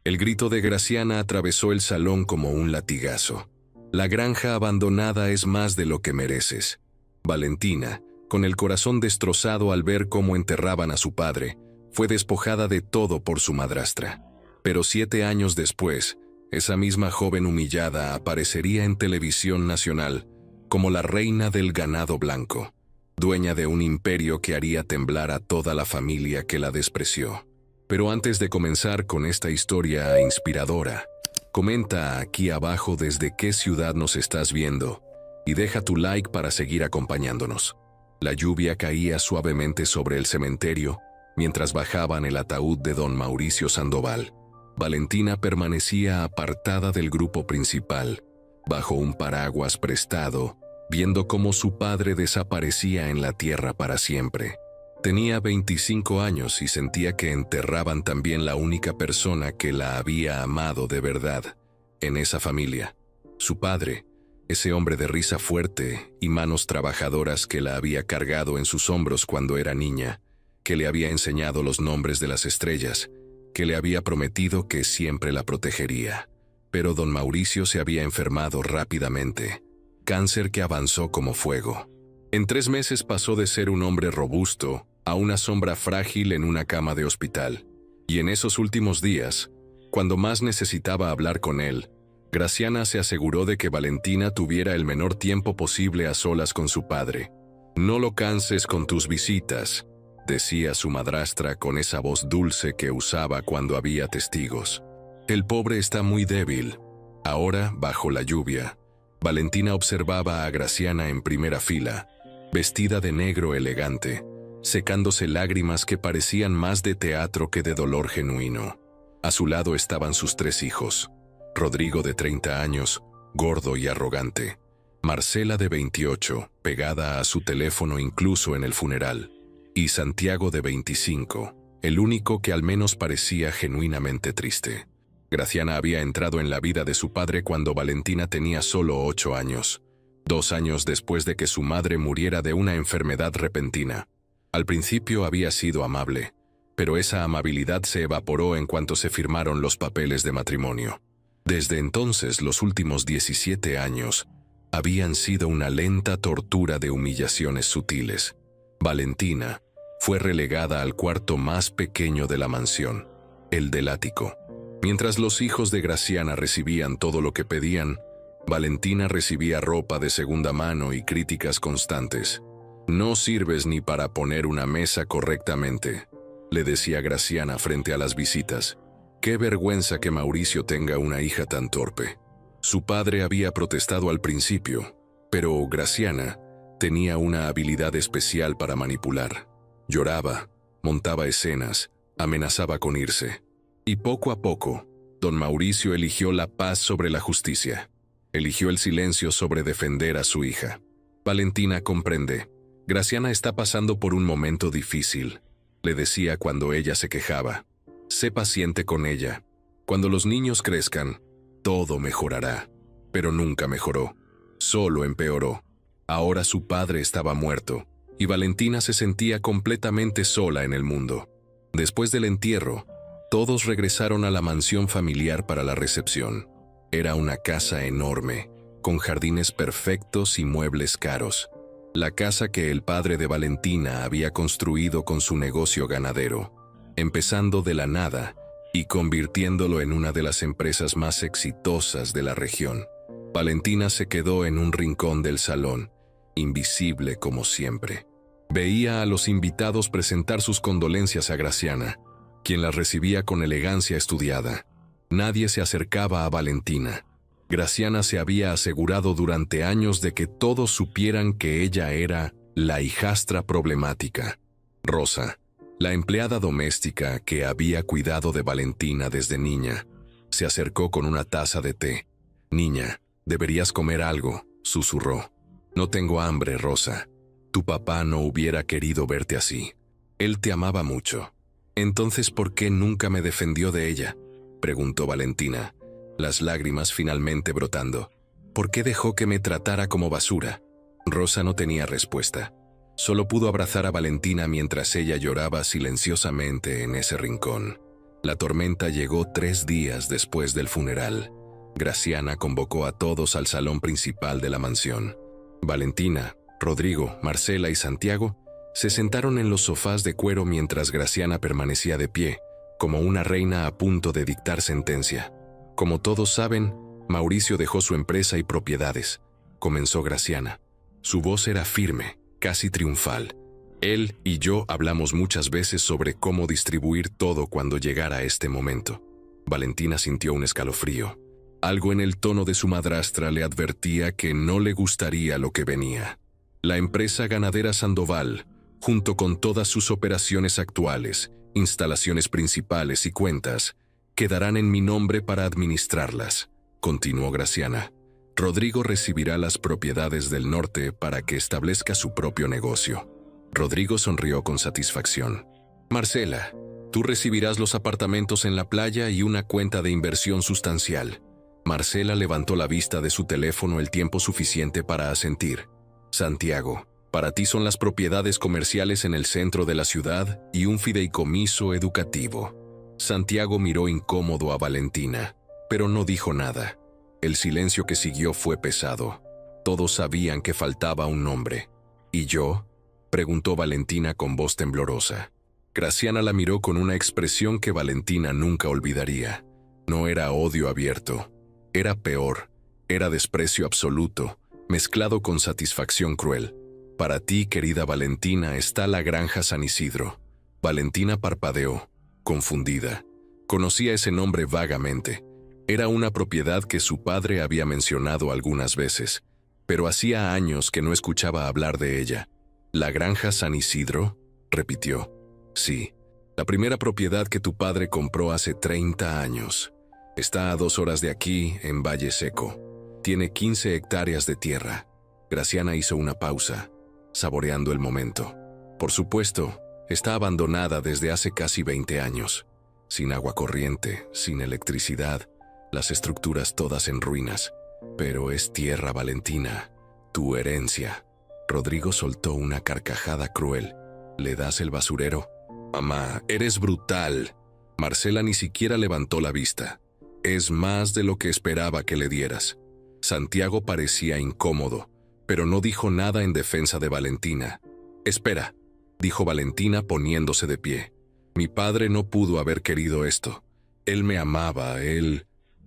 El grito de Graciana atravesó el salón como un latigazo. La granja abandonada es más de lo que mereces. Valentina, con el corazón destrozado al ver cómo enterraban a su padre, fue despojada de todo por su madrastra. Pero 7 años después, esa misma joven humillada aparecería en televisión nacional como la reina del ganado blanco, dueña de un imperio que haría temblar a toda la familia que la despreció. Pero antes de comenzar con esta historia inspiradora, comenta aquí abajo desde qué ciudad nos estás viendo y deja tu like para seguir acompañándonos. La lluvia caía suavemente sobre el cementerio mientras bajaban el ataúd de don Mauricio Sandoval. Valentina permanecía apartada del grupo principal, bajo un paraguas prestado, viendo cómo su padre desaparecía en la tierra para siempre. Tenía 25 años y sentía que enterraban también la única persona que la había amado de verdad en esa familia. Su padre, ese hombre de risa fuerte y manos trabajadoras que la había cargado en sus hombros cuando era niña, que le había enseñado los nombres de las estrellas, que le había prometido que siempre la protegería. Pero don Mauricio se había enfermado rápidamente, cáncer que avanzó como fuego. En 3 meses pasó de ser un hombre robusto a una sombra frágil en una cama de hospital. Y en esos últimos días, cuando más necesitaba hablar con él, Graciana se aseguró de que Valentina tuviera el menor tiempo posible a solas con su padre. «No lo canses con tus visitas», decía su madrastra con esa voz dulce que usaba cuando había testigos. «El pobre está muy débil». Ahora, bajo la lluvia, Valentina observaba a Graciana en primera fila, vestida de negro elegante, secándose lágrimas que parecían más de teatro que de dolor genuino. A su lado estaban sus 3 hijos: Rodrigo de 30 años, gordo y arrogante; Marcela de 28, pegada a su teléfono incluso en el funeral; y Santiago de 25, el único que al menos parecía genuinamente triste. Graciana había entrado en la vida de su padre cuando Valentina tenía solo 8 años, 2 años después de que su madre muriera de una enfermedad repentina. Al principio había sido amable, pero esa amabilidad se evaporó en cuanto se firmaron los papeles de matrimonio. Desde entonces, los últimos 17 años habían sido una lenta tortura de humillaciones sutiles. Valentina fue relegada al cuarto más pequeño de la mansión, el del ático. Mientras los hijos de Graciana recibían todo lo que pedían, Valentina recibía ropa de segunda mano y críticas constantes. «No sirves ni para poner una mesa correctamente», le decía Graciana frente a las visitas. «Qué vergüenza que Mauricio tenga una hija tan torpe». Su padre había protestado al principio, pero Graciana tenía una habilidad especial para manipular. Lloraba, montaba escenas, amenazaba con irse. Y poco a poco, don Mauricio eligió la paz sobre la justicia. Eligió el silencio sobre defender a su hija. «Valentina, comprende. Graciana está pasando por un momento difícil», le decía cuando ella se quejaba. «Sé paciente con ella. Cuando los niños crezcan, todo mejorará». Pero nunca mejoró. Solo empeoró. Ahora su padre estaba muerto, y Valentina se sentía completamente sola en el mundo. Después del entierro, todos regresaron a la mansión familiar para la recepción. Era una casa enorme, con jardines perfectos y muebles caros. La casa que el padre de Valentina había construido con su negocio ganadero, empezando de la nada y convirtiéndolo en una de las empresas más exitosas de la región. Valentina se quedó en un rincón del salón, invisible como siempre. Veía a los invitados presentar sus condolencias a Graciana, quien las recibía con elegancia estudiada. Nadie se acercaba a Valentina. Graciana se había asegurado durante años de que todos supieran que ella era la hijastra problemática. Rosa, la empleada doméstica que había cuidado de Valentina desde niña, se acercó con una taza de té. «Niña, deberías comer algo», susurró. «No tengo hambre, Rosa. Tu papá no hubiera querido verte así. Él te amaba mucho». «Entonces, ¿por qué nunca me defendió de ella?», preguntó Valentina, las lágrimas finalmente brotando. «¿Por qué dejó que me tratara como basura?». Rosa no tenía respuesta. Solo pudo abrazar a Valentina mientras ella lloraba silenciosamente en ese rincón. La tormenta llegó 3 días después del funeral. Graciana convocó a todos al salón principal de la mansión. Valentina, Rodrigo, Marcela y Santiago se sentaron en los sofás de cuero mientras Graciana permanecía de pie, como una reina a punto de dictar sentencia. Como todos saben, Mauricio dejó su empresa y propiedades. Comenzó Graciana. Su voz era firme, casi triunfal. Él y yo hablamos muchas veces sobre cómo distribuir todo cuando llegara este momento. Valentina sintió un escalofrío. Algo en el tono de su madrastra le advertía que no le gustaría lo que venía. La empresa ganadera Sandoval, junto con todas sus operaciones actuales, instalaciones principales y cuentas, quedarán en mi nombre para administrarlas, continuó Graciana. Rodrigo recibirá las propiedades del norte para que establezca su propio negocio. Rodrigo sonrió con satisfacción. Marcela, tú recibirás los apartamentos en la playa y una cuenta de inversión sustancial. Marcela levantó la vista de su teléfono el tiempo suficiente para asentir. Santiago, para ti son las propiedades comerciales en el centro de la ciudad y un fideicomiso educativo. Santiago miró incómodo a Valentina, pero no dijo nada. El silencio que siguió fue pesado. Todos sabían que faltaba un nombre. ¿Y yo?, preguntó Valentina con voz temblorosa. Graciana la miró con una expresión que Valentina nunca olvidaría. No era odio abierto. Era peor. Era desprecio absoluto, mezclado con satisfacción cruel. Para ti, querida Valentina, está la granja San Isidro. Valentina parpadeó, confundida. Conocía ese nombre vagamente. Era una propiedad que su padre había mencionado algunas veces, pero hacía años que no escuchaba hablar de ella. ¿La granja San Isidro?, repitió. Sí, la primera propiedad que tu padre compró hace 30 años. Está a 2 horas de aquí, en Valle Seco. Tiene 15 hectáreas de tierra. Graciana hizo una pausa, saboreando el momento. Por supuesto, está abandonada desde hace casi 20 años. Sin agua corriente, sin electricidad, las estructuras todas en ruinas. Pero es tierra, Valentina, tu herencia. Rodrigo soltó una carcajada cruel. ¿Le das el basurero? Mamá, eres brutal. Marcela ni siquiera levantó la vista. Es más de lo que esperaba que le dieras. Santiago parecía incómodo, pero no dijo nada en defensa de Valentina. Espera, dijo Valentina poniéndose de pie. Mi padre no pudo haber querido esto. Él me amaba,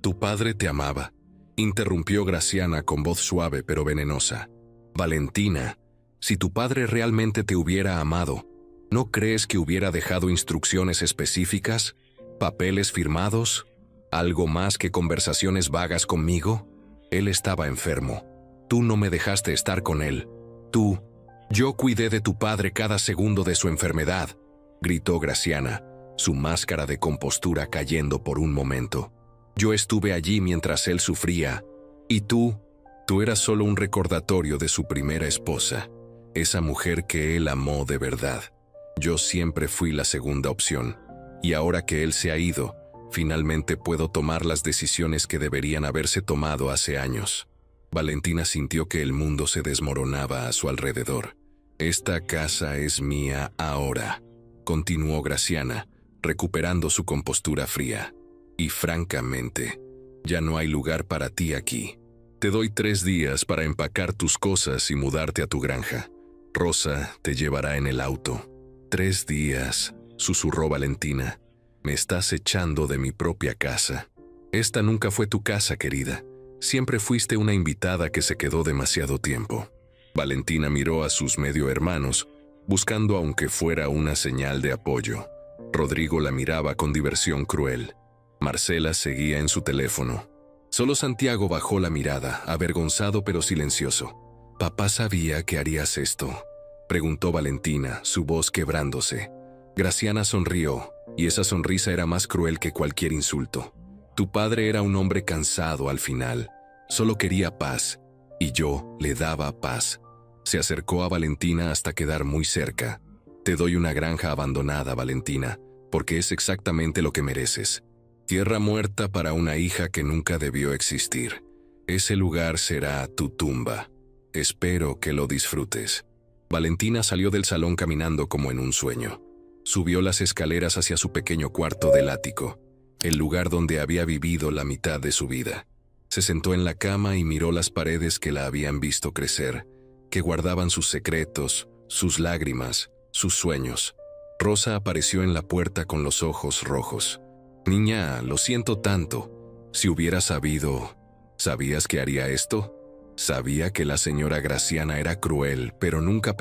Tu padre te amaba, interrumpió Graciana con voz suave pero venenosa. Valentina, si tu padre realmente te hubiera amado, ¿no crees que hubiera dejado instrucciones específicas, papeles firmados, algo más que conversaciones vagas conmigo? Él estaba enfermo. Tú no me dejaste estar con él. Yo cuidé de tu padre cada segundo de su enfermedad, gritó Graciana, su máscara de compostura cayendo por un momento. Yo estuve allí mientras él sufría. Y tú eras solo un recordatorio de su primera esposa, esa mujer que él amó de verdad. Yo siempre fui la segunda opción, y ahora que él se ha ido, finalmente puedo tomar las decisiones que deberían haberse tomado hace años. Valentina sintió que el mundo se desmoronaba a su alrededor. Esta casa es mía ahora, continuó Graciana, recuperando su compostura fría. Y francamente, ya no hay lugar para ti aquí. Te doy 3 días para empacar tus cosas y mudarte a tu granja. Rosa te llevará en el auto. 3 días, susurró Valentina. Me estás echando de mi propia casa. Esta nunca fue tu casa, querida. Siempre fuiste una invitada que se quedó demasiado tiempo. Valentina miró a sus medio hermanos, buscando aunque fuera una señal de apoyo. Rodrigo la miraba con diversión cruel. Marcela seguía en su teléfono. Solo Santiago bajó la mirada, avergonzado pero silencioso. «¿Papá sabía que harías esto?», preguntó Valentina, su voz quebrándose. Graciana sonrió, y esa sonrisa era más cruel que cualquier insulto. Tu padre era un hombre cansado al final. Solo quería paz, y yo le daba paz. Se acercó a Valentina hasta quedar muy cerca. Te doy una granja abandonada, Valentina, porque es exactamente lo que mereces. Tierra muerta para una hija que nunca debió existir. Ese lugar será tu tumba. Espero que lo disfrutes. Valentina salió del salón caminando como en un sueño. Subió las escaleras hacia su pequeño cuarto del ático, el lugar donde había vivido la mitad de su vida. Se sentó en la cama y miró las paredes que la habían visto crecer, que guardaban sus secretos, sus lágrimas, sus sueños. Rosa apareció en la puerta con los ojos rojos. «Niña, lo siento tanto. Si hubiera sabido... ¿Sabías que haría esto? Sabía que la señora Graciana era cruel, pero nunca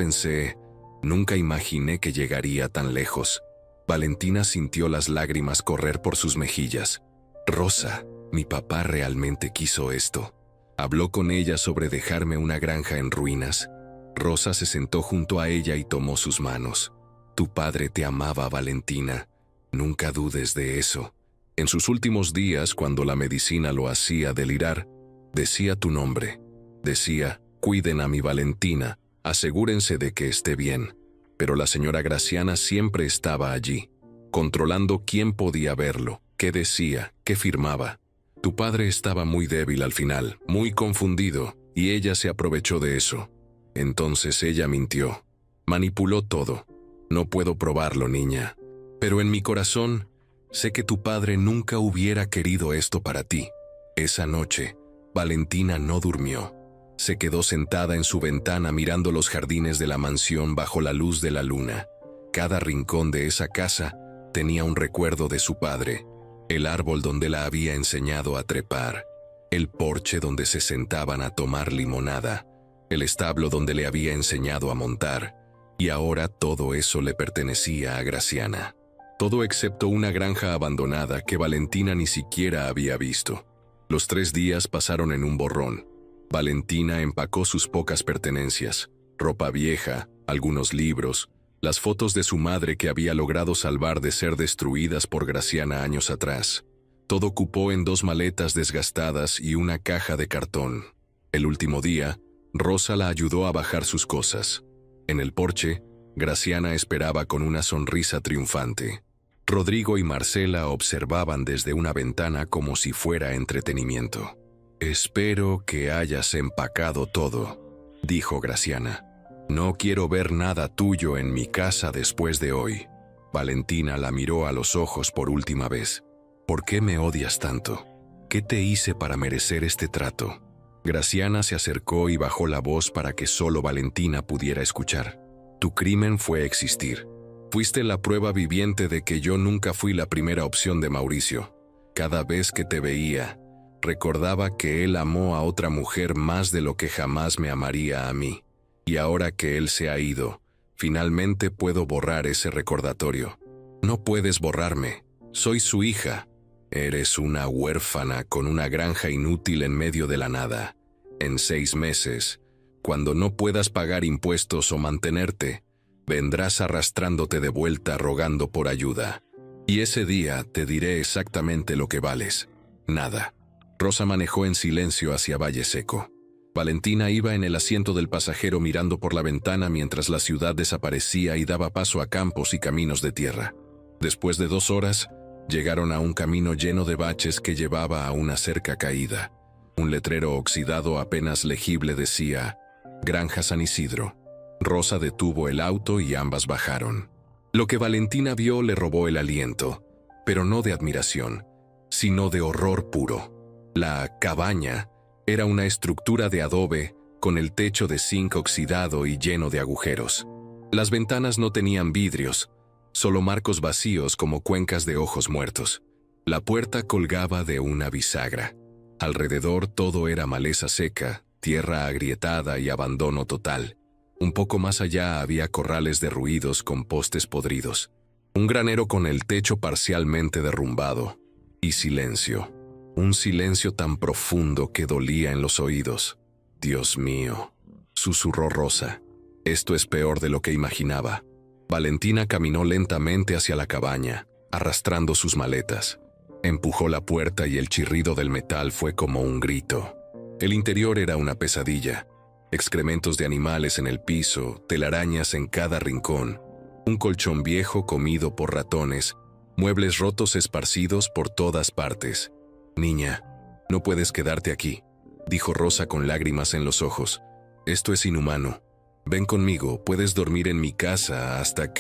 imaginé que llegaría tan lejos». Valentina sintió las lágrimas correr por sus mejillas. «Rosa, mi papá realmente quiso esto. Habló con ella sobre dejarme una granja en ruinas». Rosa se sentó junto a ella y tomó sus manos. «Tu padre te amaba, Valentina. Nunca dudes de eso. En sus últimos días, cuando la medicina lo hacía delirar, decía tu nombre. Decía, cuiden a mi Valentina, asegúrense de que esté bien». Pero la señora Graciana siempre estaba allí, controlando quién podía verlo, qué decía, qué firmaba. Tu padre estaba muy débil al final, muy confundido, y ella se aprovechó de eso. Entonces ella mintió, manipuló todo. No puedo probarlo, niña, pero en mi corazón sé que tu padre nunca hubiera querido esto para ti. Esa noche, Valentina no durmió. Se quedó sentada en su ventana mirando los jardines de la mansión bajo la luz de la luna. Cada rincón de esa casa tenía un recuerdo de su padre. El árbol donde la había enseñado a trepar, el porche donde se sentaban a tomar limonada, el establo donde le había enseñado a montar, y ahora todo eso le pertenecía a Graciana. Todo excepto una granja abandonada que Valentina ni siquiera había visto. Los 3 días pasaron en un borrón. Valentina empacó sus pocas pertenencias, ropa vieja, algunos libros, las fotos de su madre que había logrado salvar de ser destruidas por Graciana años atrás. Todo cupó en 2 maletas desgastadas y una caja de cartón. El último día, Rosa la ayudó a bajar sus cosas. En el porche, Graciana esperaba con una sonrisa triunfante. Rodrigo y Marcela observaban desde una ventana como si fuera entretenimiento. «Espero que hayas empacado todo», dijo Graciana. «No quiero ver nada tuyo en mi casa después de hoy». Valentina la miró a los ojos por última vez. «¿Por qué me odias tanto? ¿Qué te hice para merecer este trato?». Graciana se acercó y bajó la voz para que solo Valentina pudiera escuchar. «Tu crimen fue existir. Fuiste la prueba viviente de que yo nunca fui la primera opción de Mauricio. Cada vez que te veía, recordaba que él amó a otra mujer más de lo que jamás me amaría a mí. Y ahora que él se ha ido, finalmente puedo borrar ese recordatorio». «No puedes borrarme. Soy su hija. Eres una huérfana con una granja inútil en medio de la nada. En 6 meses, cuando no puedas pagar impuestos o mantenerte, vendrás arrastrándote de vuelta rogando por ayuda. Y ese día te diré exactamente lo que vales. Nada». Rosa manejó en silencio hacia Valle Seco. Valentina iba en el asiento del pasajero mirando por la ventana mientras la ciudad desaparecía y daba paso a campos y caminos de tierra. Después de 2 horas, llegaron a un camino lleno de baches que llevaba a una cerca caída. Un letrero oxidado apenas legible decía, «Granja San Isidro». Rosa detuvo el auto y ambas bajaron. Lo que Valentina vio le robó el aliento, pero no de admiración, sino de horror puro. La cabaña era una estructura de adobe con el techo de zinc oxidado y lleno de agujeros. Las ventanas no tenían vidrios, solo marcos vacíos como cuencas de ojos muertos. La puerta colgaba de una bisagra. Alrededor todo era maleza seca, tierra agrietada y abandono total. Un poco más allá había corrales derruidos con postes podridos. Un granero con el techo parcialmente derrumbado. Y silencio. Un silencio tan profundo que dolía en los oídos. «Dios mío», susurró Rosa. «Esto es peor de lo que imaginaba». Valentina caminó lentamente hacia la cabaña, arrastrando sus maletas. Empujó la puerta y el chirrido del metal fue como un grito. El interior era una pesadilla. Excrementos de animales en el piso, telarañas en cada rincón, un colchón viejo comido por ratones, muebles rotos esparcidos por todas partes. «Niña, no puedes quedarte aquí», dijo Rosa con lágrimas en los ojos. «Esto es inhumano. Ven conmigo, puedes dormir en mi casa hasta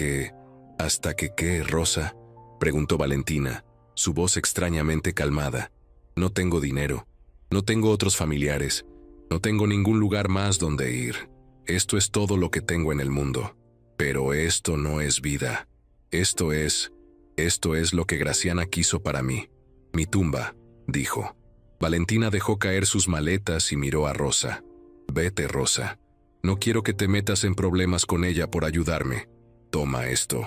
¿Hasta que qué, Rosa? Preguntó Valentina, su voz extrañamente calmada. No tengo dinero, no tengo otros familiares, no tengo ningún lugar más donde ir. Esto es todo lo que tengo en el mundo. Pero esto no es vida. Esto es lo que Graciana quiso para mí. Mi tumba, dijo. Valentina dejó caer sus maletas y miró a Rosa. Vete, Rosa. No quiero que te metas en problemas con ella por ayudarme. Toma esto.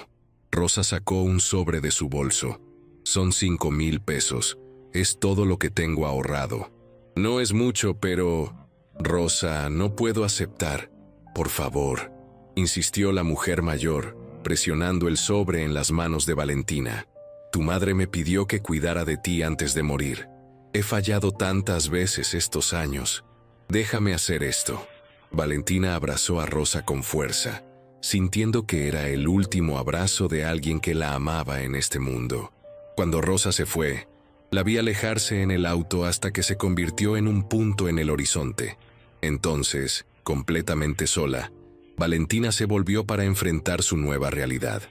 Rosa sacó un sobre de su bolso. Son 5,000 pesos. Es todo lo que tengo ahorrado. No es mucho, pero... Rosa, no puedo aceptar. Por favor, insistió la mujer mayor, presionando el sobre en las manos de Valentina. Tu madre me pidió que cuidara de ti antes de morir. He fallado tantas veces estos años. Déjame hacer esto. Valentina abrazó a Rosa con fuerza, sintiendo que era el último abrazo de alguien que la amaba en este mundo. Cuando Rosa se fue, la vi alejarse en el auto hasta que se convirtió en un punto en el horizonte. Entonces, completamente sola, Valentina se volvió para enfrentar su nueva realidad.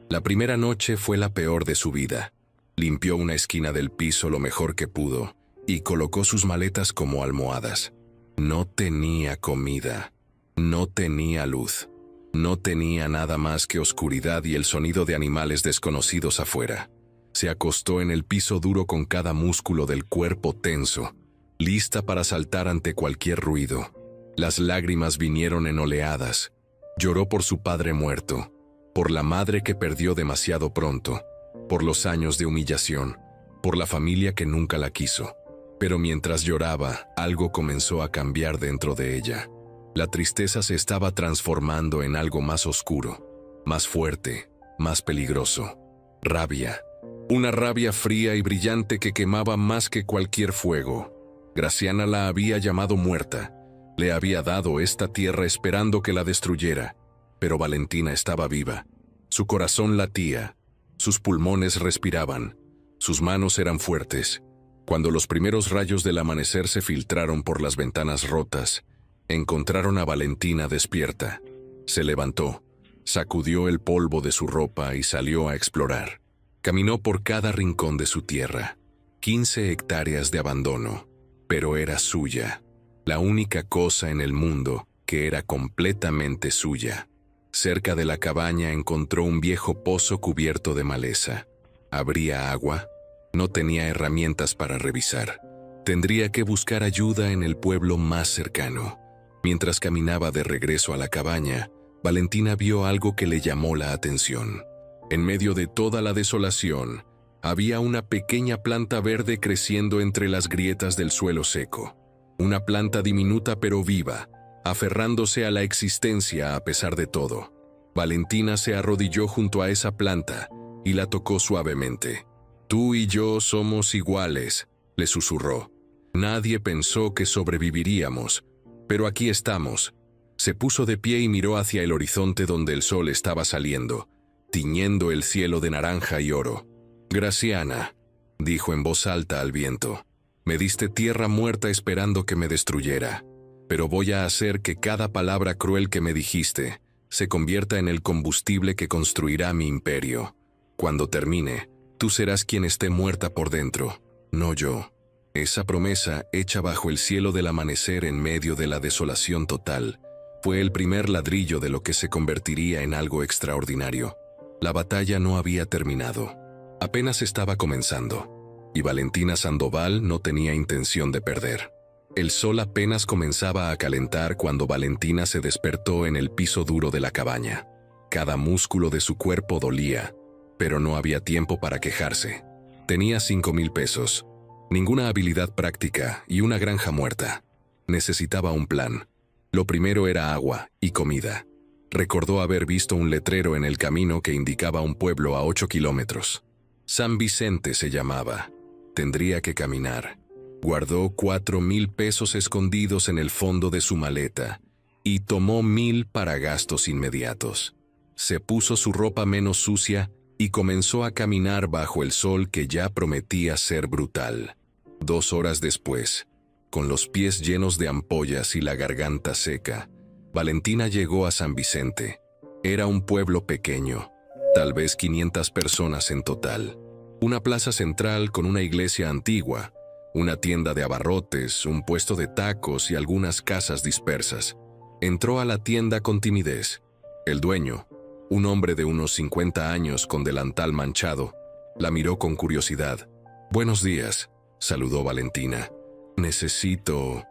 La primera noche fue la peor de su vida. Limpió una esquina del piso lo mejor que pudo y colocó sus maletas como almohadas. No tenía comida, no tenía luz, no tenía nada más que oscuridad y el sonido de animales desconocidos afuera. Se acostó en el piso duro con cada músculo del cuerpo tenso, lista para saltar ante cualquier ruido. Las lágrimas vinieron en oleadas. Lloró por su padre muerto, por la madre que perdió demasiado pronto, por los años de humillación, por la familia que nunca la quiso. Pero mientras lloraba, algo comenzó a cambiar dentro de ella. La tristeza se estaba transformando en algo más oscuro, más fuerte, más peligroso. Rabia. Una rabia fría y brillante que quemaba más que cualquier fuego. Graciana la había llamado muerta. Le había dado esta tierra esperando que la destruyera. Pero Valentina estaba viva. Su corazón latía. Sus pulmones respiraban. Sus manos eran fuertes. Cuando los primeros rayos del amanecer se filtraron por las ventanas rotas, encontraron a Valentina despierta. Se levantó, sacudió el polvo de su ropa y salió a explorar. Caminó por cada rincón de su tierra. 15 hectáreas de abandono, pero era suya. La única cosa en el mundo que era completamente suya. Cerca de la cabaña encontró un viejo pozo cubierto de maleza. ¿Habría agua? No tenía herramientas para revisar. Tendría que buscar ayuda en el pueblo más cercano. Mientras caminaba de regreso a la cabaña, Valentina vio algo que le llamó la atención. En medio de toda la desolación, había una pequeña planta verde creciendo entre las grietas del suelo seco. Una planta diminuta pero viva, aferrándose a la existencia a pesar de todo. Valentina se arrodilló junto a esa planta y la tocó suavemente. «Tú y yo somos iguales», le susurró. «Nadie pensó que sobreviviríamos, pero aquí estamos». Se puso de pie y miró hacia el horizonte donde el sol estaba saliendo, tiñendo el cielo de naranja y oro. «Graciana», dijo en voz alta al viento, «me diste tierra muerta esperando que me destruyera, pero voy a hacer que cada palabra cruel que me dijiste se convierta en el combustible que construirá mi imperio. Cuando termine, tú serás quien esté muerta por dentro, no yo». Esa promesa, hecha bajo el cielo del amanecer en medio de la desolación total, fue el primer ladrillo de lo que se convertiría en algo extraordinario. La batalla no había terminado. Apenas estaba comenzando. Y Valentina Sandoval no tenía intención de perder. El sol apenas comenzaba a calentar cuando Valentina se despertó en el piso duro de la cabaña. Cada músculo de su cuerpo dolía, pero no había tiempo para quejarse. Tenía 5,000 pesos, ninguna habilidad práctica y una granja muerta. Necesitaba un plan. Lo primero era agua y comida. Recordó haber visto un letrero en el camino que indicaba un pueblo a 8 kilómetros. San Vicente se llamaba. Tendría que caminar. Guardó 4,000 pesos escondidos en el fondo de su maleta y tomó 1,000 para gastos inmediatos. Se puso su ropa menos sucia y comenzó a caminar bajo el sol que ya prometía ser brutal. 2 horas después, con los pies llenos de ampollas y la garganta seca, Valentina llegó a San Vicente. Era un pueblo pequeño, tal vez 500 personas en total. Una plaza central con una iglesia antigua, una tienda de abarrotes, un puesto de tacos y algunas casas dispersas. Entró a la tienda con timidez. El dueño, un hombre de unos 50 años con delantal manchado, la miró con curiosidad. «Buenos días», saludó Valentina. Necesito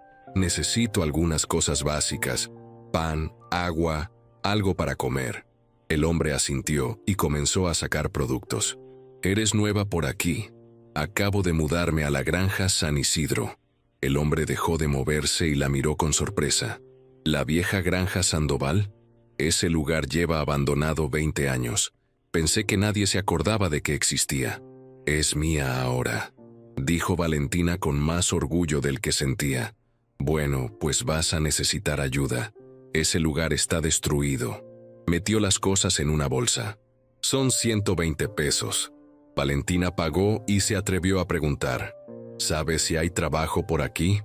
algunas cosas básicas. Pan, agua, algo para comer». El hombre asintió y comenzó a sacar productos. «¿Eres nueva por aquí? Acabo de mudarme a la granja San Isidro». El hombre dejó de moverse y la miró con sorpresa. «¿La vieja granja Sandoval? Ese lugar lleva abandonado 20 años. Pensé que nadie se acordaba de que existía». «Es mía ahora», dijo Valentina con más orgullo del que sentía. «Bueno, pues vas a necesitar ayuda. Ese lugar está destruido». Metió las cosas en una bolsa. «Son 120 pesos». Valentina pagó y se atrevió a preguntar. «¿Sabes si hay trabajo por aquí?»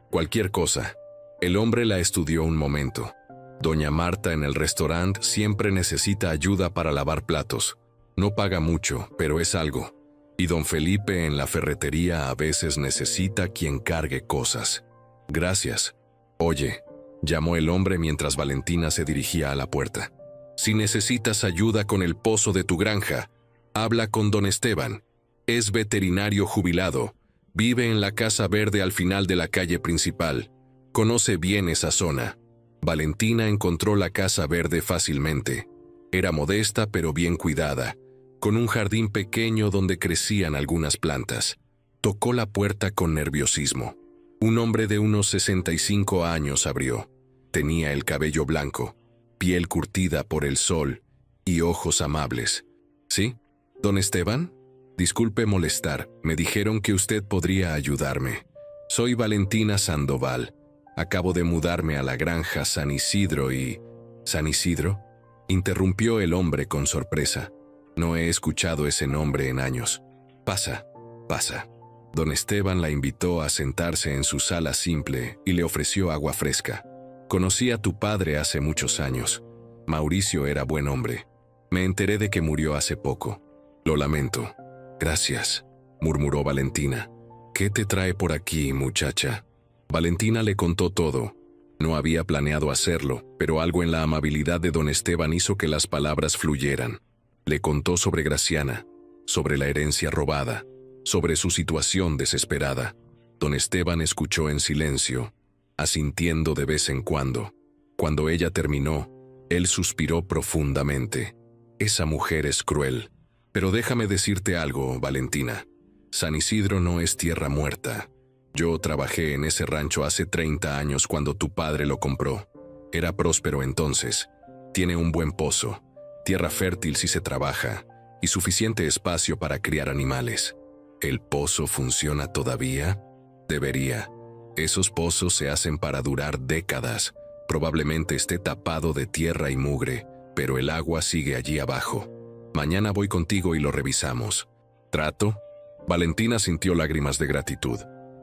«Cualquier cosa». El hombre la estudió un momento. «Doña Marta en el restaurante siempre necesita ayuda para lavar platos. No paga mucho, pero es algo. Y don Felipe en la ferretería a veces necesita quien cargue cosas». «Gracias». «Oye», llamó el hombre mientras Valentina se dirigía a la puerta. «Si necesitas ayuda con el pozo de tu granja, habla con don Esteban. Es veterinario jubilado. Vive en la casa verde al final de la calle principal. Conoce bien esa zona». Valentina encontró la casa verde fácilmente. Era modesta pero bien cuidada, con un jardín pequeño donde crecían algunas plantas. Tocó la puerta con nerviosismo. Un hombre de unos 65 años abrió. Tenía el cabello blanco, piel curtida por el sol y ojos amables. «¿Sí? ¿Don Esteban? Disculpe molestar, me dijeron que usted podría ayudarme. Soy Valentina Sandoval. Acabo de mudarme a la granja San Isidro y...» «¿San Isidro?», interrumpió el hombre con sorpresa. «No he escuchado ese nombre en años. Pasa, pasa». Don Esteban la invitó a sentarse en su sala simple y le ofreció agua fresca. «Conocí a tu padre hace muchos años. Mauricio era buen hombre. Me enteré de que murió hace poco. Lo lamento». «Gracias», murmuró Valentina. «¿Qué te trae por aquí, muchacha?» Valentina le contó todo. No había planeado hacerlo, pero algo en la amabilidad de don Esteban hizo que las palabras fluyeran. Le contó sobre Graciana, sobre la herencia robada, sobre su situación desesperada. Don Esteban escuchó en silencio, asintiendo de vez en cuando. Cuando ella terminó, él suspiró profundamente. «Esa mujer es cruel. Pero déjame decirte algo, Valentina. San Isidro no es tierra muerta. Yo trabajé en ese rancho hace 30 años cuando tu padre lo compró. Era próspero entonces. Tiene un buen pozo, tierra fértil si se trabaja, y suficiente espacio para criar animales. ¿El pozo funciona todavía? Debería. Esos pozos se hacen para durar décadas. Probablemente esté tapado de tierra y mugre, pero el agua sigue allí abajo. Mañana voy contigo y lo revisamos. ¿Trato?» Valentina sintió lágrimas de gratitud.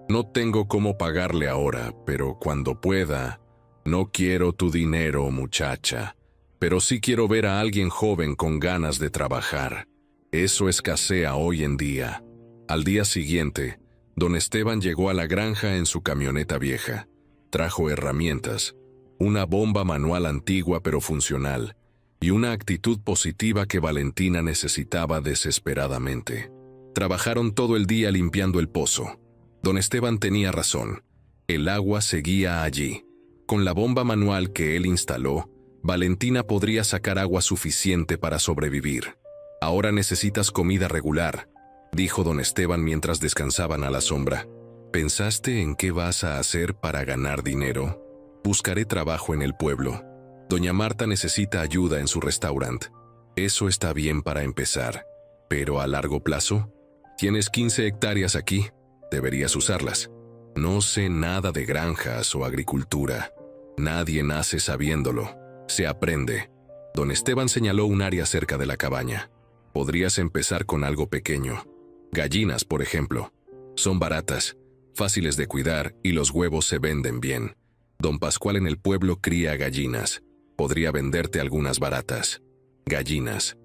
«No tengo cómo pagarle ahora, pero cuando pueda. No quiero tu dinero, muchacha, pero sí quiero ver a alguien joven con ganas de trabajar. Eso escasea hoy en día». Al día siguiente, don Esteban llegó a la granja en su camioneta vieja. Trajo herramientas, una bomba manual antigua pero funcional, y una actitud positiva que Valentina necesitaba desesperadamente. Trabajaron todo el día limpiando el pozo. Don Esteban tenía razón. El agua seguía allí. Con la bomba manual que él instaló, Valentina podría sacar agua suficiente para sobrevivir. «Ahora necesitas comida regular», dijo don Esteban mientras descansaban a la sombra. «¿Pensaste en qué vas a hacer para ganar dinero?» «Buscaré trabajo en el pueblo. Doña Marta necesita ayuda en su restaurante. Eso está bien para empezar. Pero a largo plazo, tienes 15 hectáreas aquí. Deberías usarlas. No sé nada de granjas o agricultura. Nadie nace sabiéndolo. Se aprende». Don Esteban señaló un área cerca de la cabaña. «Podrías empezar con algo pequeño. Gallinas, por ejemplo. Son baratas, fáciles de cuidar y los huevos se venden bien. Don Pascual en el pueblo cría gallinas. Podría venderte algunas baratas». «Gallinas».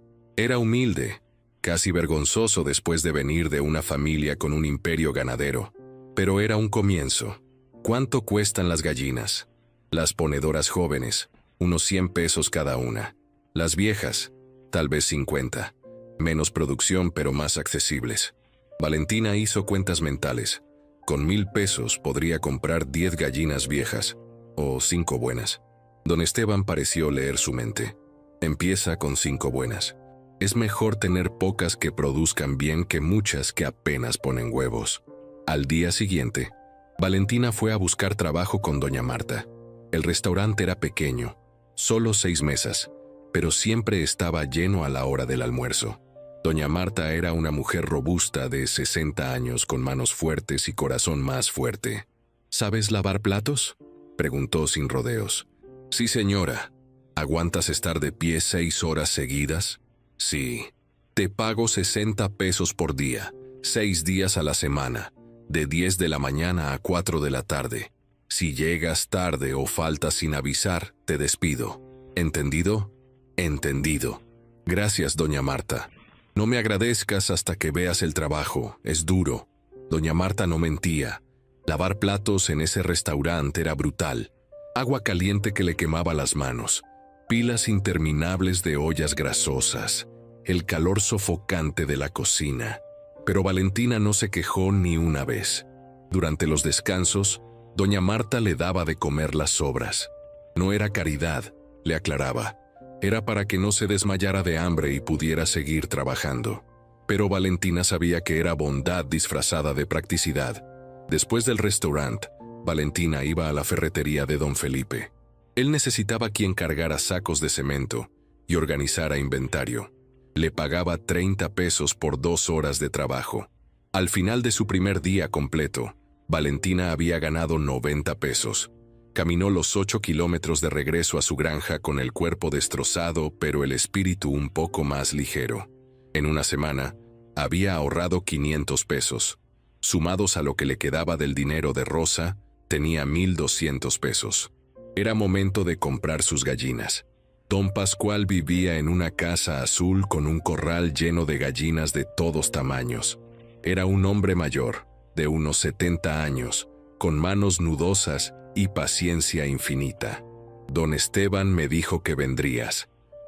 Era humilde, casi vergonzoso después de venir de una familia con un imperio ganadero, pero era un comienzo. ¿Cuánto cuestan las gallinas? Las ponedoras jóvenes, unos 100 pesos cada una. Las viejas, tal vez 50. Menos producción pero más accesibles. Valentina hizo cuentas mentales. Con 1000 pesos podría comprar 10 gallinas viejas, o 5 buenas. Don Esteban pareció leer su mente. Empieza con 5 buenas. Es mejor tener pocas que produzcan bien que muchas que apenas ponen huevos. Al día siguiente, Valentina fue a buscar trabajo con doña Marta. El restaurante era pequeño, solo 6 mesas, pero siempre estaba lleno a la hora del almuerzo. Doña Marta era una mujer robusta de 60 años con manos fuertes y corazón más fuerte. ¿Sabes lavar platos?, preguntó sin rodeos. Sí, señora. ¿Aguantas estar de pie 6 horas seguidas? Sí. Te pago 60 pesos por día, 6 días a la semana, de 10 de la mañana a 4 de la tarde. Si llegas tarde o faltas sin avisar, te despido. ¿Entendido? Entendido. Gracias, doña Marta. No me agradezcas hasta que veas el trabajo, es duro. Doña Marta no mentía. Lavar platos en ese restaurante era brutal. Agua caliente que le quemaba las manos. Pilas interminables de ollas grasosas. El calor sofocante de la cocina. Pero Valentina no se quejó ni una vez. Durante los descansos, doña Marta le daba de comer las sobras. No era caridad, le aclaraba. Era para que no se desmayara de hambre y pudiera seguir trabajando. Pero Valentina sabía que era bondad disfrazada de practicidad. Después del restaurante, Valentina iba a la ferretería de don Felipe. Él necesitaba quien cargara sacos de cemento y organizara inventario. Le pagaba 30 pesos por 2 horas de trabajo. Al final de su primer día completo, Valentina había ganado 90 pesos. Caminó los 8 kilómetros de regreso a su granja con el cuerpo destrozado, pero el espíritu un poco más ligero. En una semana, había ahorrado 500 pesos. Sumados a lo que le quedaba del dinero de Rosa, tenía 1200 pesos. Era momento de comprar sus gallinas. Don Pascual vivía en una casa azul con un corral lleno de gallinas de todos tamaños. Era un hombre mayor, de unos 70 años, con manos nudosas y paciencia infinita. Don Esteban me dijo que vendrías,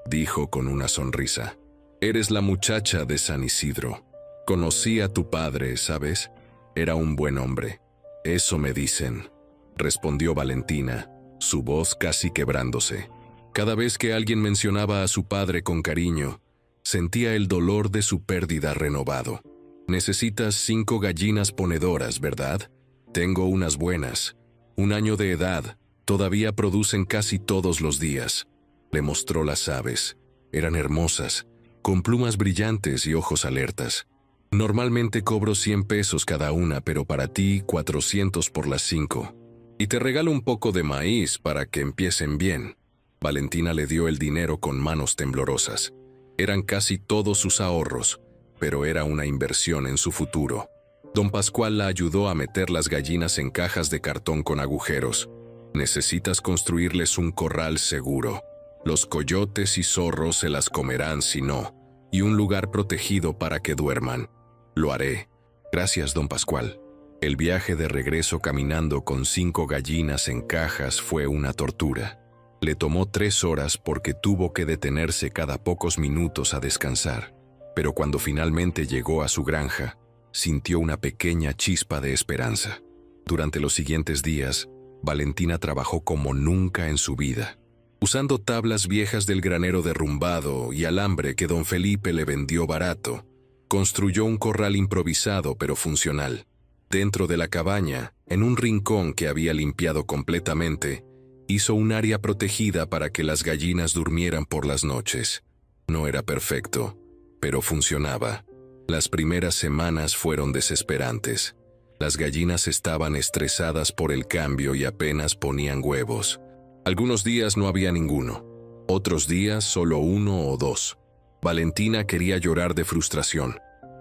dijo con una sonrisa. Eres la muchacha de San Isidro. Conocí a tu padre, ¿sabes? Era un buen hombre. Eso me dicen, respondió Valentina, su voz casi quebrándose. Cada vez que alguien mencionaba a su padre con cariño, sentía el dolor de su pérdida renovado. Necesitas 5 gallinas ponedoras, ¿verdad? Tengo unas buenas. 1 año de edad, todavía producen casi todos los días. Le mostró las aves. Eran hermosas, con plumas brillantes y ojos alertas. Normalmente cobro 100 pesos cada una, pero para ti 400 por las 5. Y te regalo un poco de maíz para que empiecen bien. Valentina le dio el dinero con manos temblorosas. Eran casi todos sus ahorros, pero era una inversión en su futuro. Don Pascual la ayudó a meter las gallinas en cajas de cartón con agujeros. Necesitas construirles un corral seguro. Los coyotes y zorros se las comerán si no, y un lugar protegido para que duerman. Lo haré. Gracias, don Pascual. El viaje de regreso caminando con 5 gallinas en cajas fue una tortura. Le tomó 3 horas porque tuvo que detenerse cada pocos minutos a descansar. Pero cuando finalmente llegó a su granja, sintió una pequeña chispa de esperanza. Durante los siguientes días, Valentina trabajó como nunca en su vida. Usando tablas viejas del granero derrumbado y alambre que don Felipe le vendió barato, construyó un corral improvisado pero funcional. Dentro de la cabaña, en un rincón que había limpiado completamente, hizo un área protegida para que las gallinas durmieran por las noches. No era perfecto, pero funcionaba. Las primeras semanas fueron desesperantes. Las gallinas estaban estresadas por el cambio y apenas ponían huevos. Algunos días no había ninguno. Otros días solo 1 o 2. Valentina quería llorar de frustración.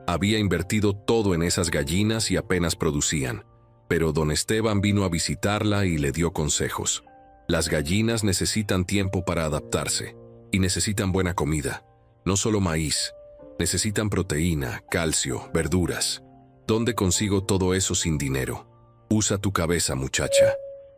Había invertido todo en esas gallinas y apenas producían. Pero don Esteban vino a visitarla y le dio consejos. Las gallinas necesitan tiempo para adaptarse y necesitan buena comida. No solo maíz. Necesitan proteína, calcio, verduras. ¿Dónde consigo todo eso sin dinero? Usa tu cabeza, muchacha.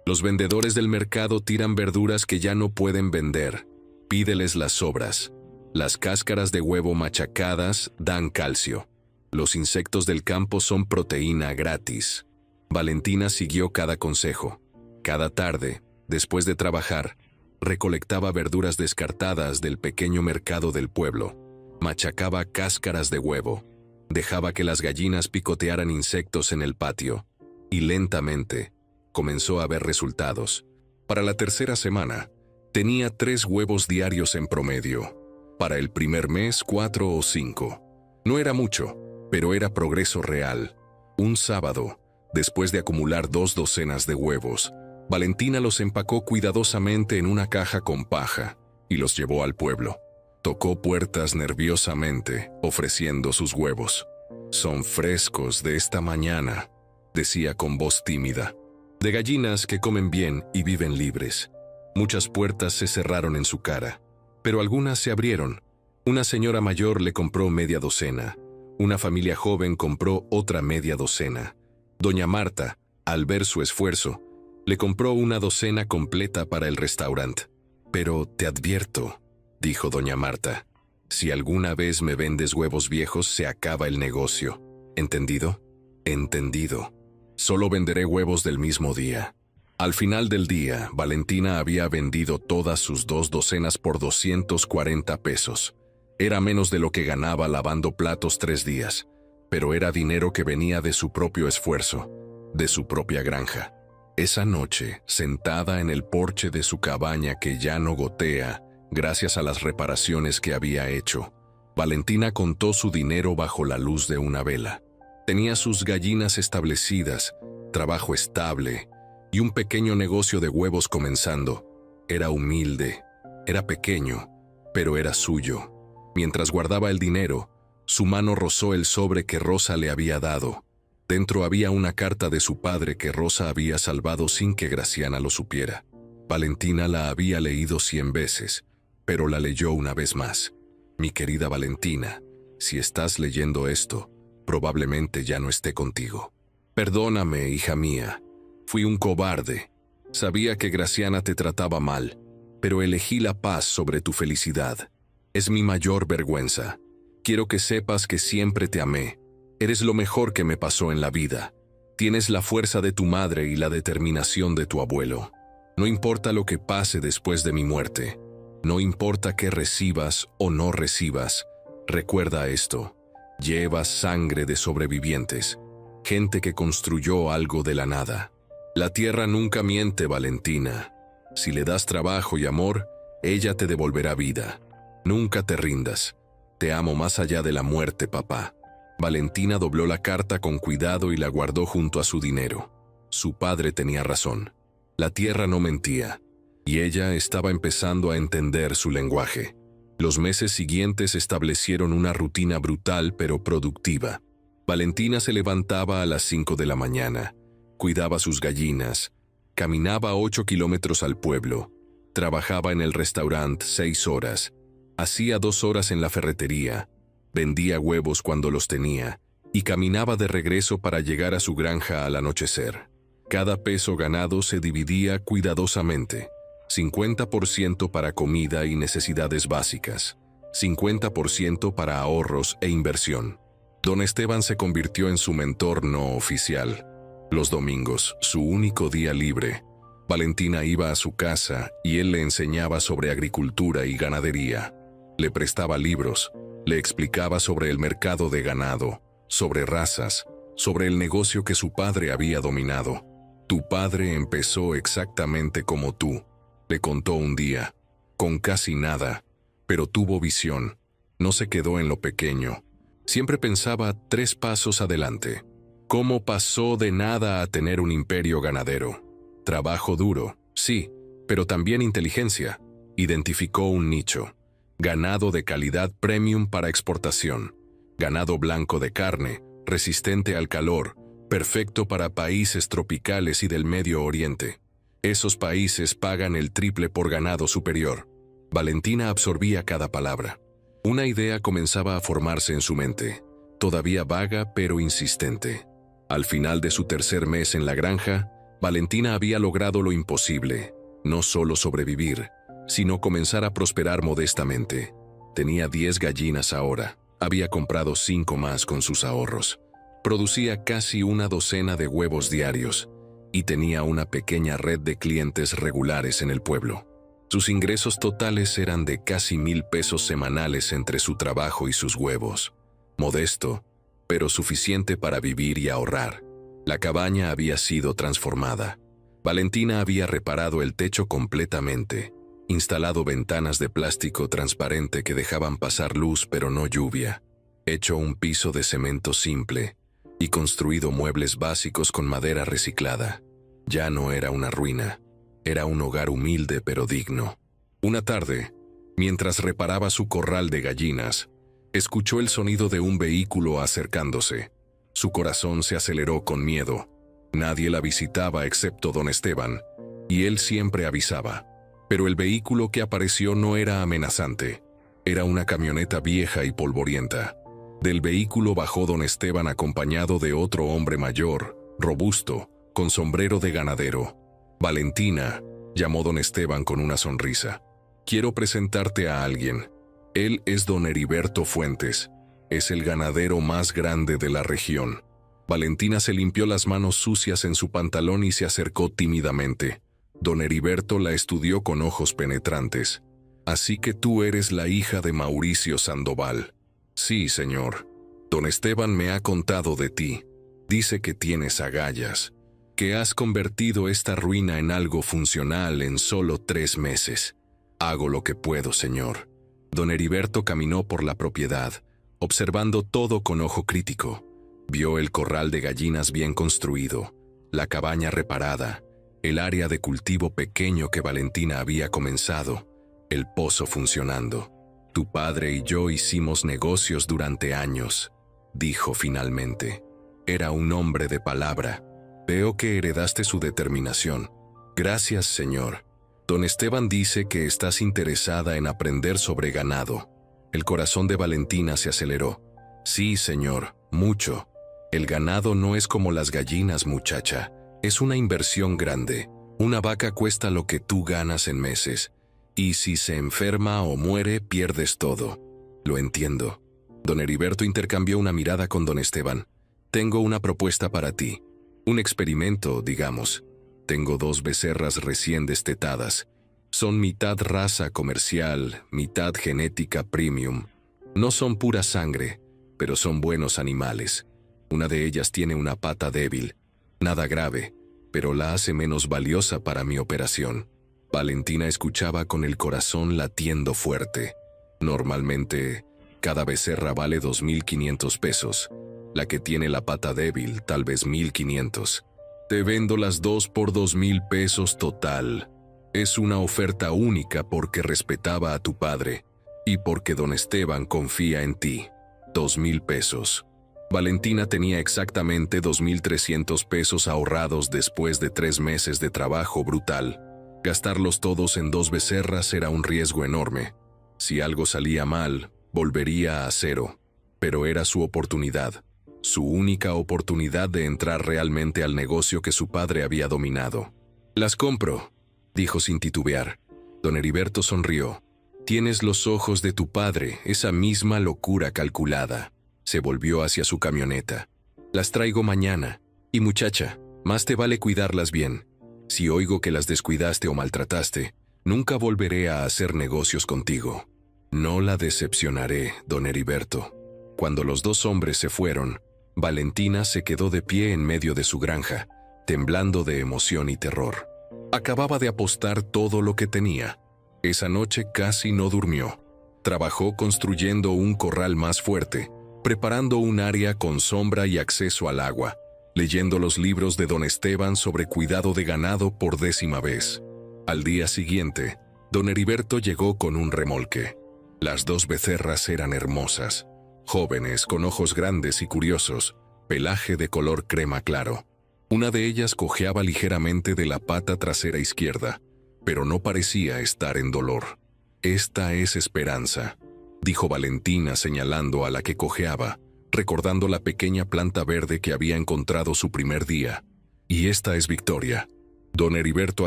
Los vendedores del mercado tiran verduras que ya no pueden vender. Pídeles las sobras. Las cáscaras de huevo machacadas dan calcio. Los insectos del campo son proteína gratis. Valentina siguió cada consejo. Cada tarde, después de trabajar, recolectaba verduras descartadas del pequeño mercado del pueblo. Machacaba cáscaras de huevo. Dejaba que las gallinas picotearan insectos en el patio. Y lentamente, comenzó a ver resultados. Para la tercera semana, tenía 3 huevos diarios en promedio. Para el primer mes, 4 o 5. No era mucho, pero era progreso real. Un sábado, después de acumular 2 docenas de huevos, Valentina los empacó cuidadosamente en una caja con paja y los llevó al pueblo. Tocó puertas nerviosamente, ofreciendo sus huevos. «Son frescos de esta mañana», decía con voz tímida. «De gallinas que comen bien y viven libres». Muchas puertas se cerraron en su cara, pero algunas se abrieron. Una señora mayor le compró media docena. Una familia joven compró otra media docena. Doña Marta, al ver su esfuerzo, le compró una docena completa para el restaurante. «Pero te advierto», dijo doña Marta, «si alguna vez me vendes huevos viejos, se acaba el negocio. ¿Entendido?» «Entendido. Solo venderé huevos del mismo día». Al final del día, Valentina había vendido todas sus 2 docenas por 240 pesos. Era menos de lo que ganaba lavando platos 3 días, pero era dinero que venía de su propio esfuerzo, de su propia granja. Esa noche, sentada en el porche de su cabaña que ya no gotea, gracias a las reparaciones que había hecho, Valentina contó su dinero bajo la luz de una vela. Tenía sus gallinas establecidas, trabajo estable y un pequeño negocio de huevos comenzando. Era humilde, era pequeño, pero era suyo. Mientras guardaba el dinero, su mano rozó el sobre que Rosa le había dado. Dentro había una carta de su padre que Rosa había salvado sin que Graciana lo supiera. Valentina la había leído 100 veces, pero la leyó una vez más. «Mi querida Valentina, si estás leyendo esto, probablemente ya no esté contigo. Perdóname, hija mía. Fui un cobarde. Sabía que Graciana te trataba mal, pero elegí la paz sobre tu felicidad. Es mi mayor vergüenza. Quiero que sepas que siempre te amé. Eres lo mejor que me pasó en la vida. Tienes la fuerza de tu madre y la determinación de tu abuelo. No importa lo que pase después de mi muerte. No importa qué recibas o no recibas. Recuerda esto. Llevas sangre de sobrevivientes, gente que construyó algo de la nada. La tierra nunca miente, Valentina. Si le das trabajo y amor, ella te devolverá vida. Nunca te rindas. Te amo más allá de la muerte, papá». Valentina dobló la carta con cuidado y la guardó junto a su dinero. Su padre tenía razón. La tierra no mentía, y ella estaba empezando a entender su lenguaje. Los meses siguientes establecieron una rutina brutal pero productiva. Valentina se levantaba a las 5 de la mañana, cuidaba sus gallinas, caminaba 8 kilómetros al pueblo, trabajaba en el restaurante 6 horas, hacía 2 horas en la ferretería, vendía huevos cuando los tenía y caminaba de regreso para llegar a su granja al anochecer. Cada peso ganado se dividía cuidadosamente. 50% para comida y necesidades básicas, 50% para ahorros e inversión. Don Esteban se convirtió en su mentor no oficial. Los domingos, su único día libre, Valentina iba a su casa y él le enseñaba sobre agricultura y ganadería. Le prestaba libros, le explicaba sobre el mercado de ganado, sobre razas, sobre el negocio que su padre había dominado. «Tu padre empezó exactamente como tú», le contó un día, «con casi nada, pero tuvo visión. No se quedó en lo pequeño. Siempre pensaba 3 pasos adelante. ¿Cómo pasó de nada a tener un imperio ganadero? Trabajo duro, sí, pero también inteligencia. Identificó un nicho. Ganado de calidad premium para exportación. Ganado blanco de carne, resistente al calor, perfecto para países tropicales y del Medio Oriente. Esos países pagan el triple por ganado superior». Valentina absorbía cada palabra. Una idea comenzaba a formarse en su mente, todavía vaga pero insistente. Al final de su tercer mes en la granja, Valentina había logrado lo imposible, no solo sobrevivir, sino comenzar a prosperar modestamente. Tenía 10 gallinas ahora, había comprado 5 más con sus ahorros. Producía casi una docena de huevos diarios y tenía una pequeña red de clientes regulares en el pueblo. Sus ingresos totales eran de casi 1,000 pesos semanales entre su trabajo y sus huevos. Modesto, pero suficiente para vivir y ahorrar. La cabaña había sido transformada. Valentina había reparado el techo completamente, instalado ventanas de plástico transparente que dejaban pasar luz pero no lluvia, hecho un piso de cemento simple y construido muebles básicos con madera reciclada. Ya no era una ruina, era un hogar humilde pero digno. Una tarde, mientras reparaba su corral de gallinas, escuchó el sonido de un vehículo acercándose. Su corazón se aceleró con miedo. Nadie la visitaba excepto don Esteban, y él siempre avisaba. Pero el vehículo que apareció no era amenazante. Era una camioneta vieja y polvorienta. Del vehículo bajó don Esteban acompañado de otro hombre mayor, robusto, con sombrero de ganadero. «Valentina», llamó don Esteban con una sonrisa. «Quiero presentarte a alguien. Él es don Heriberto Fuentes. Es el ganadero más grande de la región». Valentina se limpió las manos sucias en su pantalón y se acercó tímidamente. Don Heriberto la estudió con ojos penetrantes. «Así que tú eres la hija de Mauricio Sandoval». «Sí, señor. Don Esteban me ha contado de ti. Dice que tienes agallas, que has convertido esta ruina en algo funcional en solo 3 meses. Hago lo que puedo, señor». Don Heriberto caminó por la propiedad, observando todo con ojo crítico. Vio el corral de gallinas bien construido, la cabaña reparada, el área de cultivo pequeño que Valentina había comenzado, el pozo funcionando. «Tu padre y yo hicimos negocios durante años», dijo finalmente. Era un hombre de palabra. «Veo que heredaste su determinación». «Gracias, señor. Don Esteban dice que estás interesada en aprender sobre ganado». El corazón de Valentina se aceleró. «Sí, señor, mucho. El ganado no es como las gallinas, muchacha. Es una inversión grande. Una vaca cuesta lo que tú ganas en meses. Y si se enferma o muere, pierdes todo». «Lo entiendo». Don Heriberto intercambió una mirada con don Esteban. «Tengo una propuesta para ti. Un experimento, digamos. Tengo 2 becerras recién destetadas. Son mitad raza comercial, mitad genética premium. No son pura sangre, pero son buenos animales. Una de ellas tiene una pata débil. Nada grave, pero la hace menos valiosa para mi operación». Valentina escuchaba con el corazón latiendo fuerte. Normalmente, cada becerra vale 2,500 pesos. La que tiene la pata débil, tal vez 1,500. «Te vendo las 2 por 2,000 pesos total». Es una oferta única porque respetaba a tu padre y porque don Esteban confía en ti. 2,000 pesos. Valentina tenía exactamente 2,300 pesos ahorrados después de 3 meses de trabajo brutal. Gastarlos todos en 2 becerras era un riesgo enorme. Si algo salía mal, volvería a cero. Pero era su oportunidad, su única oportunidad de entrar realmente al negocio que su padre había dominado. «Las compro», dijo sin titubear. Don Heriberto sonrió. «Tienes los ojos de tu padre, esa misma locura calculada». Se volvió hacia su camioneta. «Las traigo mañana. Y muchacha, más te vale cuidarlas bien. Si oigo que las descuidaste o maltrataste, nunca volveré a hacer negocios contigo». «No la decepcionaré, don Heriberto». Cuando los 2 hombres se fueron, Valentina se quedó de pie en medio de su granja, temblando de emoción y terror. Acababa de apostar todo lo que tenía. Esa noche casi no durmió. Trabajó construyendo un corral más fuerte, preparando un área con sombra y acceso al agua, leyendo los libros de don Esteban sobre cuidado de ganado por 10ª vez. Al día siguiente, don Heriberto llegó con un remolque. Las 2 becerras eran hermosas, jóvenes con ojos grandes y curiosos, pelaje de color crema claro. Una de ellas cojeaba ligeramente de la pata trasera izquierda, pero no parecía estar en dolor. «Esta es Esperanza». dijo Valentina señalando a la que cojeaba, recordando la pequeña planta verde que había encontrado su primer día. «Y esta es Victoria». Don Heriberto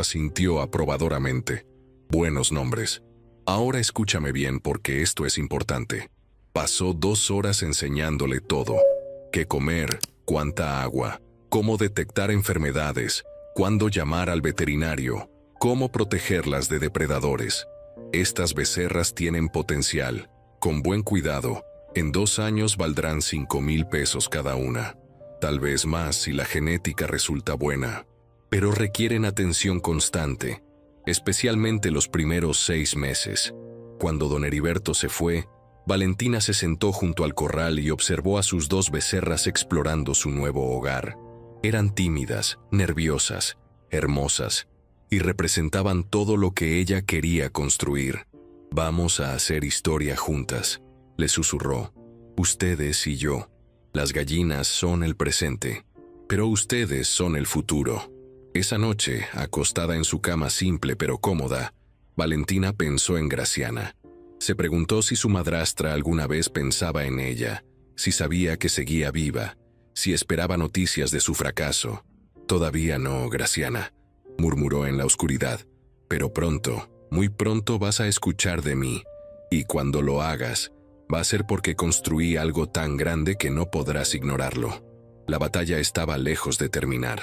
asintió aprobadoramente. «Buenos nombres. Ahora escúchame bien porque esto es importante». Pasó 2 horas enseñándole todo: qué comer, cuánta agua, cómo detectar enfermedades, cuándo llamar al veterinario, cómo protegerlas de depredadores. Estas becerras tienen potencial. Con buen cuidado, en 2 años valdrán 5,000 pesos cada una. Tal vez más si la genética resulta buena. Pero requieren atención constante, especialmente los primeros 6 meses. Cuando don Heriberto se fue, Valentina se sentó junto al corral y observó a sus 2 becerras explorando su nuevo hogar. Eran tímidas, nerviosas, hermosas, y representaban todo lo que ella quería construir. «Vamos a hacer historia juntas», le susurró. «Ustedes y yo. Las gallinas son el presente, pero ustedes son el futuro». Esa noche, acostada en su cama simple pero cómoda, Valentina pensó en Graciana. Se preguntó si su madrastra alguna vez pensaba en ella, si sabía que seguía viva, si esperaba noticias de su fracaso. «Todavía no, Graciana», murmuró en la oscuridad, «pero pronto, muy pronto vas a escuchar de mí, y cuando lo hagas, va a ser porque construí algo tan grande que no podrás ignorarlo». La batalla estaba lejos de terminar,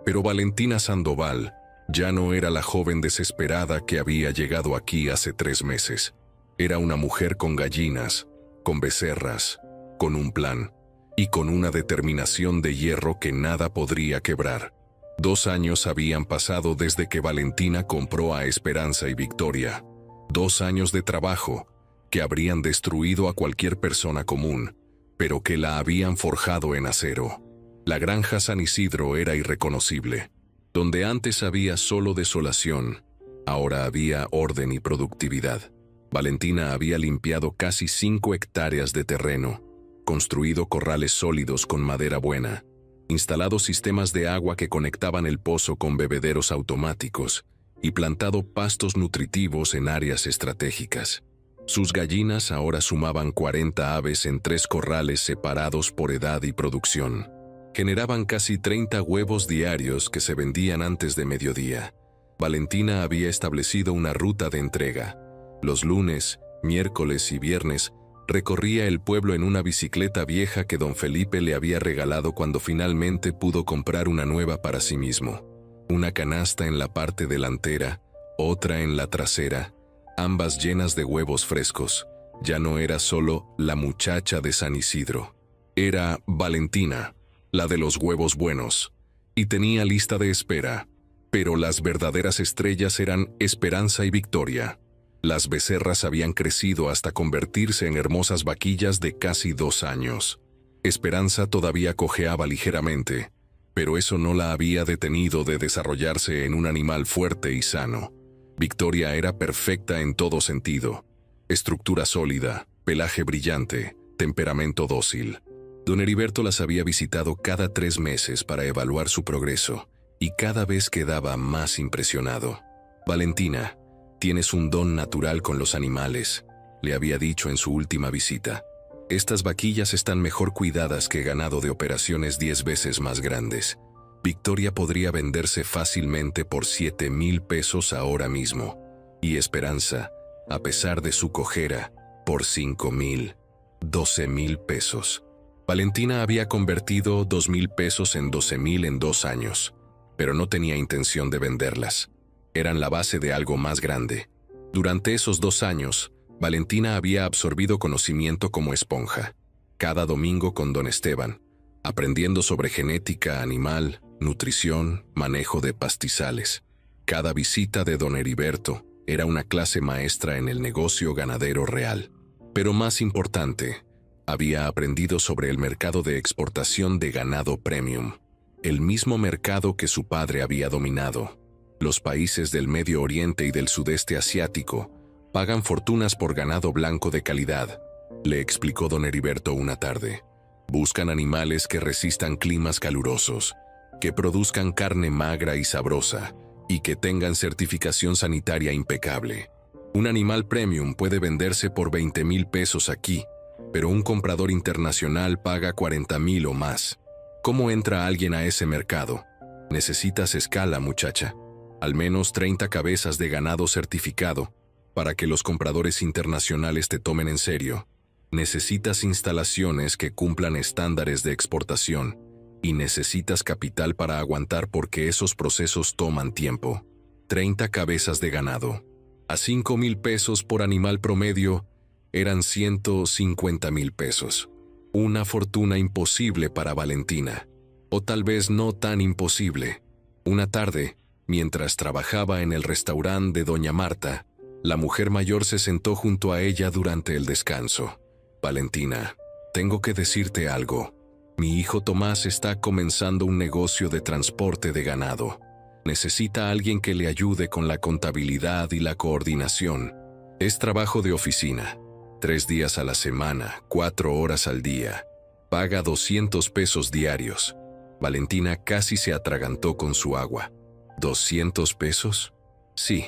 pero Valentina Sandoval ya no era la joven desesperada que había llegado aquí hace 3 meses. Era una mujer con gallinas, con becerras, con un plan y con una determinación de hierro que nada podría quebrar. 2 años habían pasado desde que Valentina compró a Esperanza y Victoria. 2 años de trabajo que habrían destruido a cualquier persona común, pero que la habían forjado en acero. La granja San Isidro era irreconocible. Donde antes había solo desolación, ahora había orden y productividad. Valentina había limpiado casi 5 hectáreas de terreno, construido corrales sólidos con madera buena, instalado sistemas de agua que conectaban el pozo con bebederos automáticos y plantado pastos nutritivos en áreas estratégicas. Sus gallinas ahora sumaban 40 aves en 3 corrales separados por edad y producción. Generaban casi 30 huevos diarios que se vendían antes de mediodía. Valentina había establecido una ruta de entrega. Los lunes, miércoles y viernes recorría el pueblo en una bicicleta vieja que don Felipe le había regalado cuando finalmente pudo comprar una nueva para sí mismo. Una canasta en la parte delantera, otra en la trasera, ambas llenas de huevos frescos. Ya no era solo la muchacha de San Isidro. Era Valentina, la de los huevos buenos, y tenía lista de espera. Pero las verdaderas estrellas eran Esperanza y Victoria. Las becerras habían crecido hasta convertirse en hermosas vaquillas de casi 2 años. Esperanza todavía cojeaba ligeramente, pero eso no la había detenido de desarrollarse en un animal fuerte y sano. Victoria era perfecta en todo sentido: estructura sólida, pelaje brillante, temperamento dócil. Don Heriberto las había visitado cada 3 meses para evaluar su progreso, y cada vez quedaba más impresionado. «Valentina, tienes un don natural con los animales», le había dicho en su última visita. «Estas vaquillas están mejor cuidadas que ganado de operaciones 10 veces más grandes. Victoria podría venderse fácilmente por 7,000 pesos ahora mismo. Y Esperanza, a pesar de su cojera, por 5,000, 12,000 pesos». Valentina había convertido 2,000 pesos en 12,000 en 2 años, pero no tenía intención de venderlas. Eran la base de algo más grande. Durante esos 2 años, Valentina había absorbido conocimiento como esponja. Cada domingo con don Esteban, aprendiendo sobre genética animal, nutrición, manejo de pastizales. Cada visita de don Heriberto era una clase maestra en el negocio ganadero real. Pero más importante, había aprendido sobre el mercado de exportación de ganado premium, el mismo mercado que su padre había dominado. Los países del Medio Oriente y del Sudeste Asiático pagan fortunas por ganado blanco de calidad, le explicó don Heriberto una tarde. Buscan animales que resistan climas calurosos, que produzcan carne magra y sabrosa, y que tengan certificación sanitaria impecable. Un animal premium puede venderse por 20,000 pesos aquí, pero un comprador internacional paga 40,000 o más. ¿Cómo entra alguien a ese mercado? Necesitas escala, muchacha. Al menos 30 cabezas de ganado certificado para que los compradores internacionales te tomen en serio. Necesitas instalaciones que cumplan estándares de exportación y necesitas capital para aguantar porque esos procesos toman tiempo. 30 cabezas de ganado. A 5,000 pesos por animal promedio eran 150,000 pesos. Una fortuna imposible para Valentina. O tal vez no tan imposible. Una tarde, mientras trabajaba en el restaurante de Doña Marta, la mujer mayor se sentó junto a ella durante el descanso. Valentina, tengo que decirte algo. Mi hijo Tomás está comenzando un negocio de transporte de ganado. Necesita a alguien que le ayude con la contabilidad y la coordinación. Es trabajo de oficina. 3 días a la semana, 4 horas al día. Paga 200 pesos diarios. Valentina casi se atragantó con su agua. ¿200 pesos? Sí.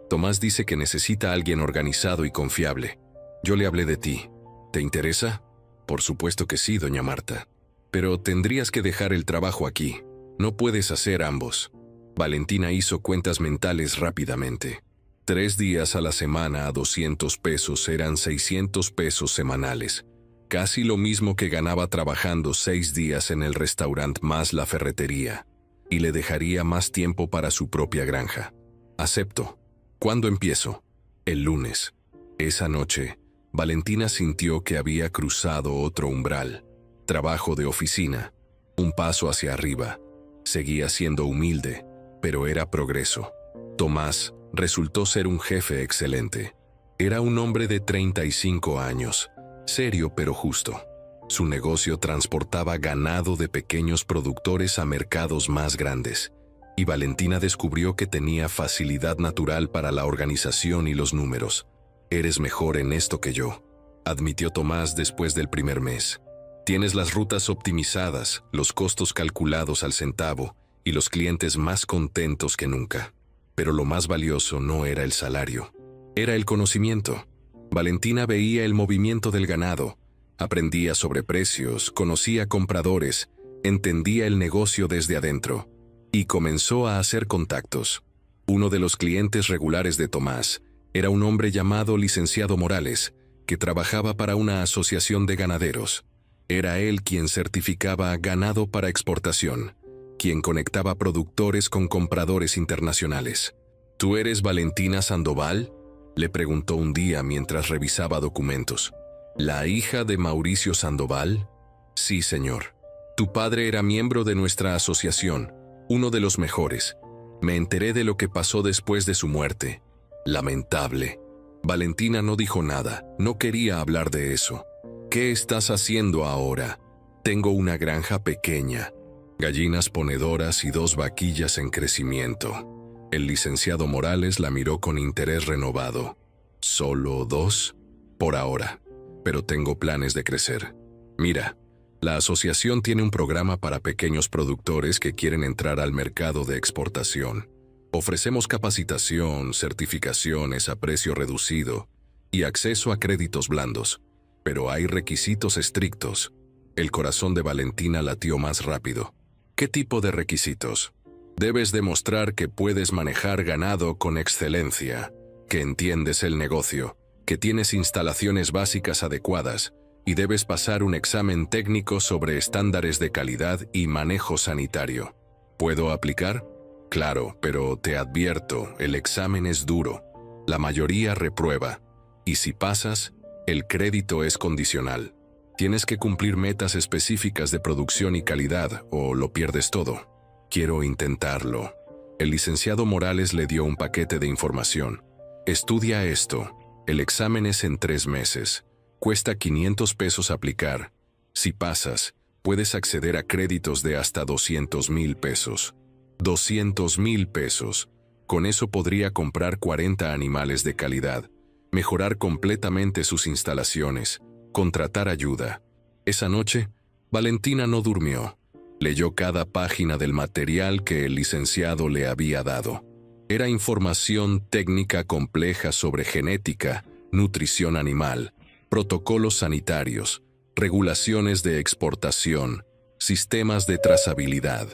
Tomás dice que necesita a alguien organizado y confiable. Yo le hablé de ti. ¿Te interesa? Por supuesto que sí, doña Marta. Pero tendrías que dejar el trabajo aquí. No puedes hacer ambos. Valentina hizo cuentas mentales rápidamente. 3 días a la semana a 200 pesos eran 600 pesos semanales. Casi lo mismo que ganaba trabajando 6 días en el restaurante más la ferretería. Y le dejaría más tiempo para su propia granja. Acepto. ¿Cuándo empiezo? El lunes. Esa noche, Valentina sintió que había cruzado otro umbral. Trabajo de oficina. Un paso hacia arriba. Seguía siendo humilde, pero era progreso. Tomás resultó ser un jefe excelente. Era un hombre de 35 años, serio pero justo. Su negocio transportaba ganado de pequeños productores a mercados más grandes, y Valentina descubrió que tenía facilidad natural para la organización y los números. «Eres mejor en esto que yo», admitió Tomás después del primer mes. «Tienes las rutas optimizadas, los costos calculados al centavo y los clientes más contentos que nunca». Pero lo más valioso no era el salario, era el conocimiento. Valentina veía el movimiento del ganado, aprendía sobre precios, conocía compradores, entendía el negocio desde adentro y comenzó a hacer contactos. Uno de los clientes regulares de Tomás era un hombre llamado licenciado Morales, que trabajaba para una asociación de ganaderos. Era él quien certificaba ganado para exportación, quien conectaba productores con compradores internacionales. «¿Tú eres Valentina Sandoval?», le preguntó un día mientras revisaba documentos. «¿La hija de Mauricio Sandoval?». «Sí, señor. Tu padre era miembro de nuestra asociación, uno de los mejores. Me enteré de lo que pasó después de su muerte. Lamentable». Valentina no dijo nada, no quería hablar de eso. «¿Qué estás haciendo ahora?». «Tengo una granja pequeña. Gallinas ponedoras y 2 vaquillas en crecimiento». El licenciado Morales la miró con interés renovado. «¿Solo 2? Por ahora. Pero tengo planes de crecer. Mira, la asociación tiene un programa para pequeños productores que quieren entrar al mercado de exportación. Ofrecemos capacitación, certificaciones a precio reducido y acceso a créditos blandos. Pero hay requisitos estrictos». El corazón de Valentina latió más rápido. «¿Qué tipo de requisitos?». «Debes demostrar que puedes manejar ganado con excelencia, que entiendes el negocio, que tienes instalaciones básicas adecuadas y debes pasar un examen técnico sobre estándares de calidad y manejo sanitario». «¿Puedo aplicar?». «Claro, pero te advierto, el examen es duro. La mayoría reprueba. Y si pasas, el crédito es condicional. Tienes que cumplir metas específicas de producción y calidad o lo pierdes todo». «Quiero intentarlo». El licenciado Morales le dio un paquete de información. «Estudia esto. El examen es en 3 meses. Cuesta 500 pesos aplicar. Si pasas, puedes acceder a créditos de hasta 200,000 pesos. 200,000 pesos. Con eso podría comprar 40 animales de calidad, mejorar completamente sus instalaciones, contratar ayuda». Esa noche, Valentina no durmió. Leyó cada página del material que el licenciado le había dado. Era información técnica compleja sobre genética, nutrición animal, protocolos sanitarios, regulaciones de exportación, sistemas de trazabilidad.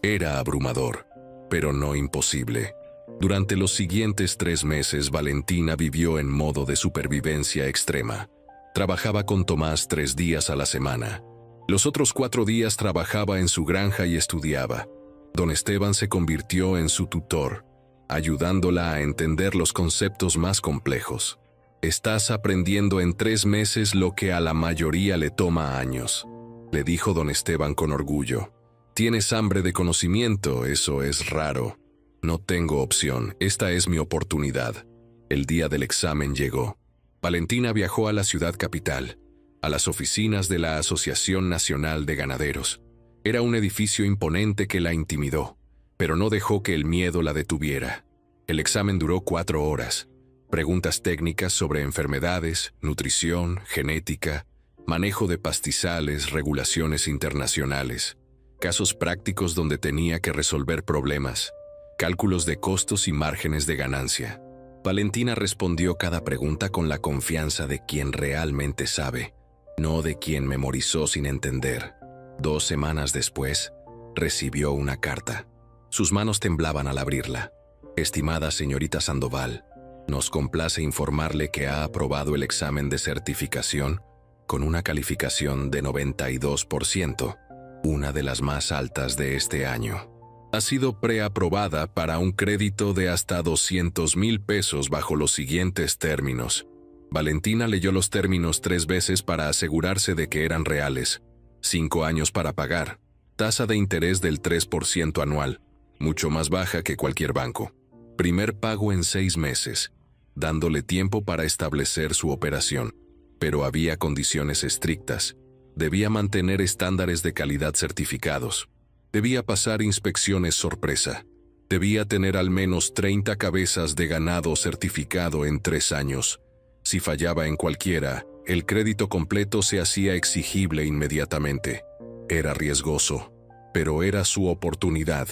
Era abrumador, pero no imposible. Durante los siguientes 3 meses, Valentina vivió en modo de supervivencia extrema. Trabajaba con Tomás 3 días a la semana. Los otros 4 días trabajaba en su granja y estudiaba. Don Esteban se convirtió en su tutor, ayudándola a entender los conceptos más complejos. «Estás aprendiendo en 3 meses lo que a la mayoría le toma años», le dijo don Esteban con orgullo. «Tienes hambre de conocimiento, eso es raro. No tengo opción, esta es mi oportunidad». El día del examen llegó. Valentina viajó a la ciudad capital, a las oficinas de la Asociación Nacional de Ganaderos. Era un edificio imponente que la intimidó, pero no dejó que el miedo la detuviera. El examen duró 4 horas. Preguntas técnicas sobre enfermedades, nutrición, genética, manejo de pastizales, regulaciones internacionales, casos prácticos donde tenía que resolver problemas, cálculos de costos y márgenes de ganancia. Valentina respondió cada pregunta con la confianza de quien realmente sabe, no de quien memorizó sin entender. 2 semanas después, recibió una carta. Sus manos temblaban al abrirla. «Estimada señorita Sandoval, nos complace informarle que ha aprobado el examen de certificación con una calificación de 92%, una de las más altas de este año. Ha sido preaprobada para un crédito de hasta 200,000 pesos bajo los siguientes términos». Valentina leyó los términos 3 veces para asegurarse de que eran reales. 5 años para pagar. Tasa de interés del 3% anual, mucho más baja que cualquier banco. Primer pago en 6 meses, dándole tiempo para establecer su operación. Pero había condiciones estrictas. Debía mantener estándares de calidad certificados. Debía pasar inspecciones sorpresa. Debía tener al menos 30 cabezas de ganado certificado en 3 años. Si fallaba en cualquiera, el crédito completo se hacía exigible inmediatamente. Era riesgoso, pero era su oportunidad.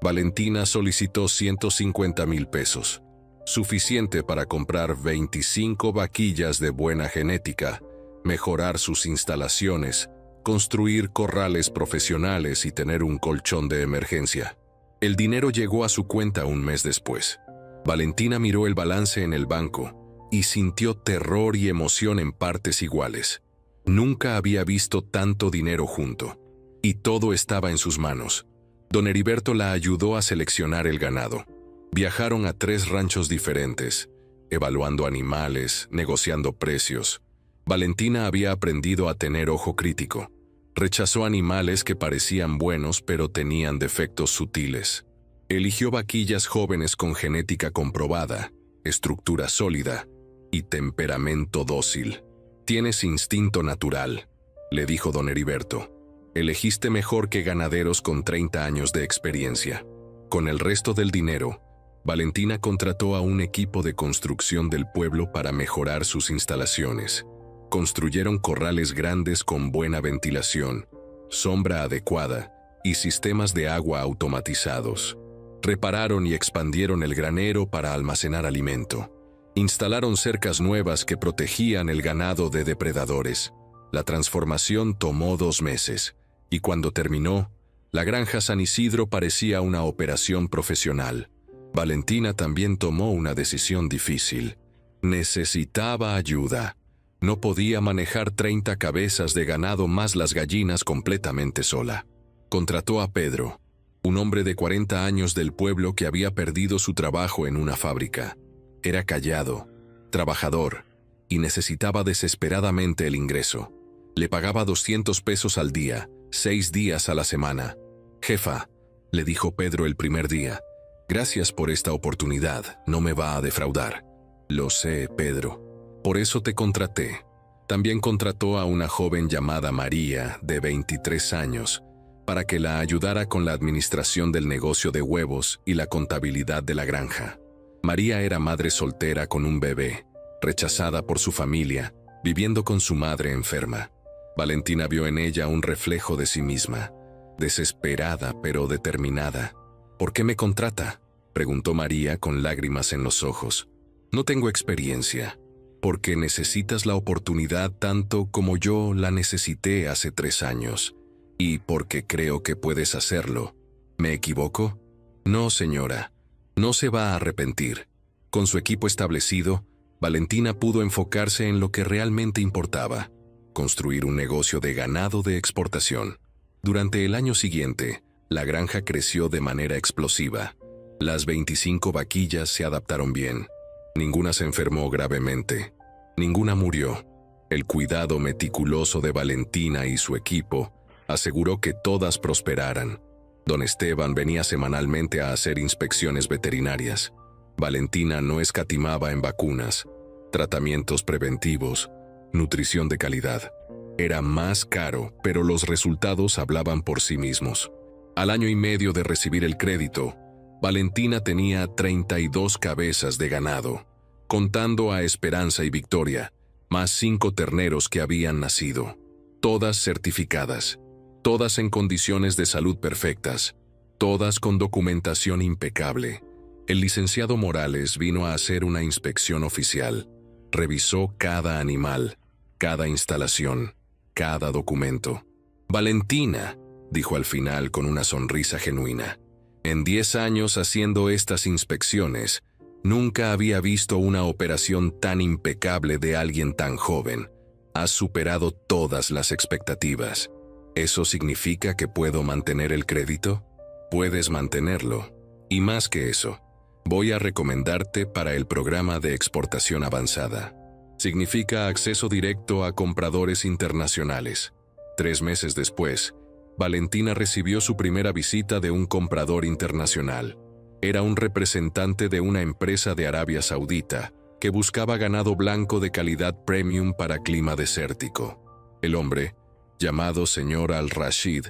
Valentina solicitó 150,000 pesos, suficiente para comprar 25 vaquillas de buena genética, mejorar sus instalaciones, construir corrales profesionales y tener un colchón de emergencia. El dinero llegó a su cuenta un mes después. Valentina miró el balance en el banco y sintió terror y emoción en partes iguales. Nunca había visto tanto dinero junto, y todo estaba en sus manos. Don Heriberto la ayudó a seleccionar el ganado. Viajaron a 3 ranchos diferentes, evaluando animales, negociando precios. Valentina había aprendido a tener ojo crítico. Rechazó animales que parecían buenos pero tenían defectos sutiles. Eligió vaquillas jóvenes con genética comprobada, estructura sólida y temperamento dócil. «Tienes instinto natural», le dijo don Heriberto. «Elegiste mejor que ganaderos con 30 años de experiencia». Con el resto del dinero, Valentina contrató a un equipo de construcción del pueblo para mejorar sus instalaciones. Construyeron corrales grandes con buena ventilación, sombra adecuada y sistemas de agua automatizados. Repararon y expandieron el granero para almacenar alimento. Instalaron cercas nuevas que protegían el ganado de depredadores. La transformación tomó 2 meses, y cuando terminó, la granja San Isidro parecía una operación profesional. Valentina también tomó una decisión difícil. Necesitaba ayuda. No podía manejar 30 cabezas de ganado más las gallinas completamente sola. Contrató a Pedro, un hombre de 40 años del pueblo que había perdido su trabajo en una fábrica. Era callado, trabajador, y necesitaba desesperadamente el ingreso. Le pagaba 200 pesos al día, 6 días a la semana. «Jefa», le dijo Pedro el primer día, «gracias por esta oportunidad, no me va a defraudar». «Lo sé, Pedro. Por eso te contraté». También contrató a una joven llamada María, de 23 años, para que la ayudara con la administración del negocio de huevos y la contabilidad de la granja. María era madre soltera con un bebé, rechazada por su familia, viviendo con su madre enferma. Valentina vio en ella un reflejo de sí misma, desesperada pero determinada. «¿Por qué me contrata?», preguntó María con lágrimas en los ojos. No tengo experiencia, porque necesitas la oportunidad tanto como yo la necesité hace 3 años, y porque creo que puedes hacerlo. ¿Me equivoco? No, señora. No se va a arrepentir. Con su equipo establecido, Valentina pudo enfocarse en lo que realmente importaba: construir un negocio de ganado de exportación. Durante el año siguiente, la granja creció de manera explosiva. Las 25 vaquillas se adaptaron bien. Ninguna se enfermó gravemente. Ninguna murió. El cuidado meticuloso de Valentina y su equipo aseguró que todas prosperaran. Don Esteban venía semanalmente a hacer inspecciones veterinarias. Valentina no escatimaba en vacunas, tratamientos preventivos, nutrición de calidad. Era más caro, pero los resultados hablaban por sí mismos. Al año y medio de recibir el crédito, Valentina tenía 32 cabezas de ganado, contando a Esperanza y Victoria, más 5 terneros que habían nacido. Todas certificadas, todas en condiciones de salud perfectas, todas con documentación impecable. El licenciado Morales vino a hacer una inspección oficial. Revisó cada animal, cada instalación, cada documento. «Valentina», dijo al final con una sonrisa genuina, «en 10 años haciendo estas inspecciones, nunca había visto una operación tan impecable de alguien tan joven. Has superado todas las expectativas. ¿Eso significa que puedo mantener el crédito?» «Puedes mantenerlo. Y más que eso, voy a recomendarte para el programa de exportación avanzada. Significa acceso directo a compradores internacionales». 3 meses después, Valentina recibió su primera visita de un comprador internacional. Era un representante de una empresa de Arabia Saudita que buscaba ganado blanco de calidad premium para clima desértico. El hombre, llamado señor Al-Rashid,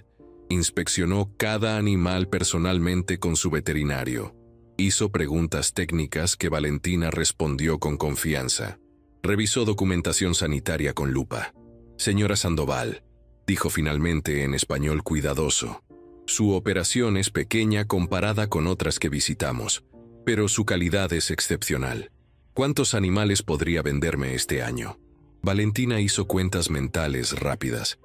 inspeccionó cada animal personalmente con su veterinario. Hizo preguntas técnicas que Valentina respondió con confianza. Revisó documentación sanitaria con lupa. «Señora Sandoval», dijo finalmente en español cuidadoso, «su operación es pequeña comparada con otras que visitamos, pero su calidad es excepcional. ¿Cuántos animales podría venderme este año?» Valentina hizo cuentas mentales rápidas.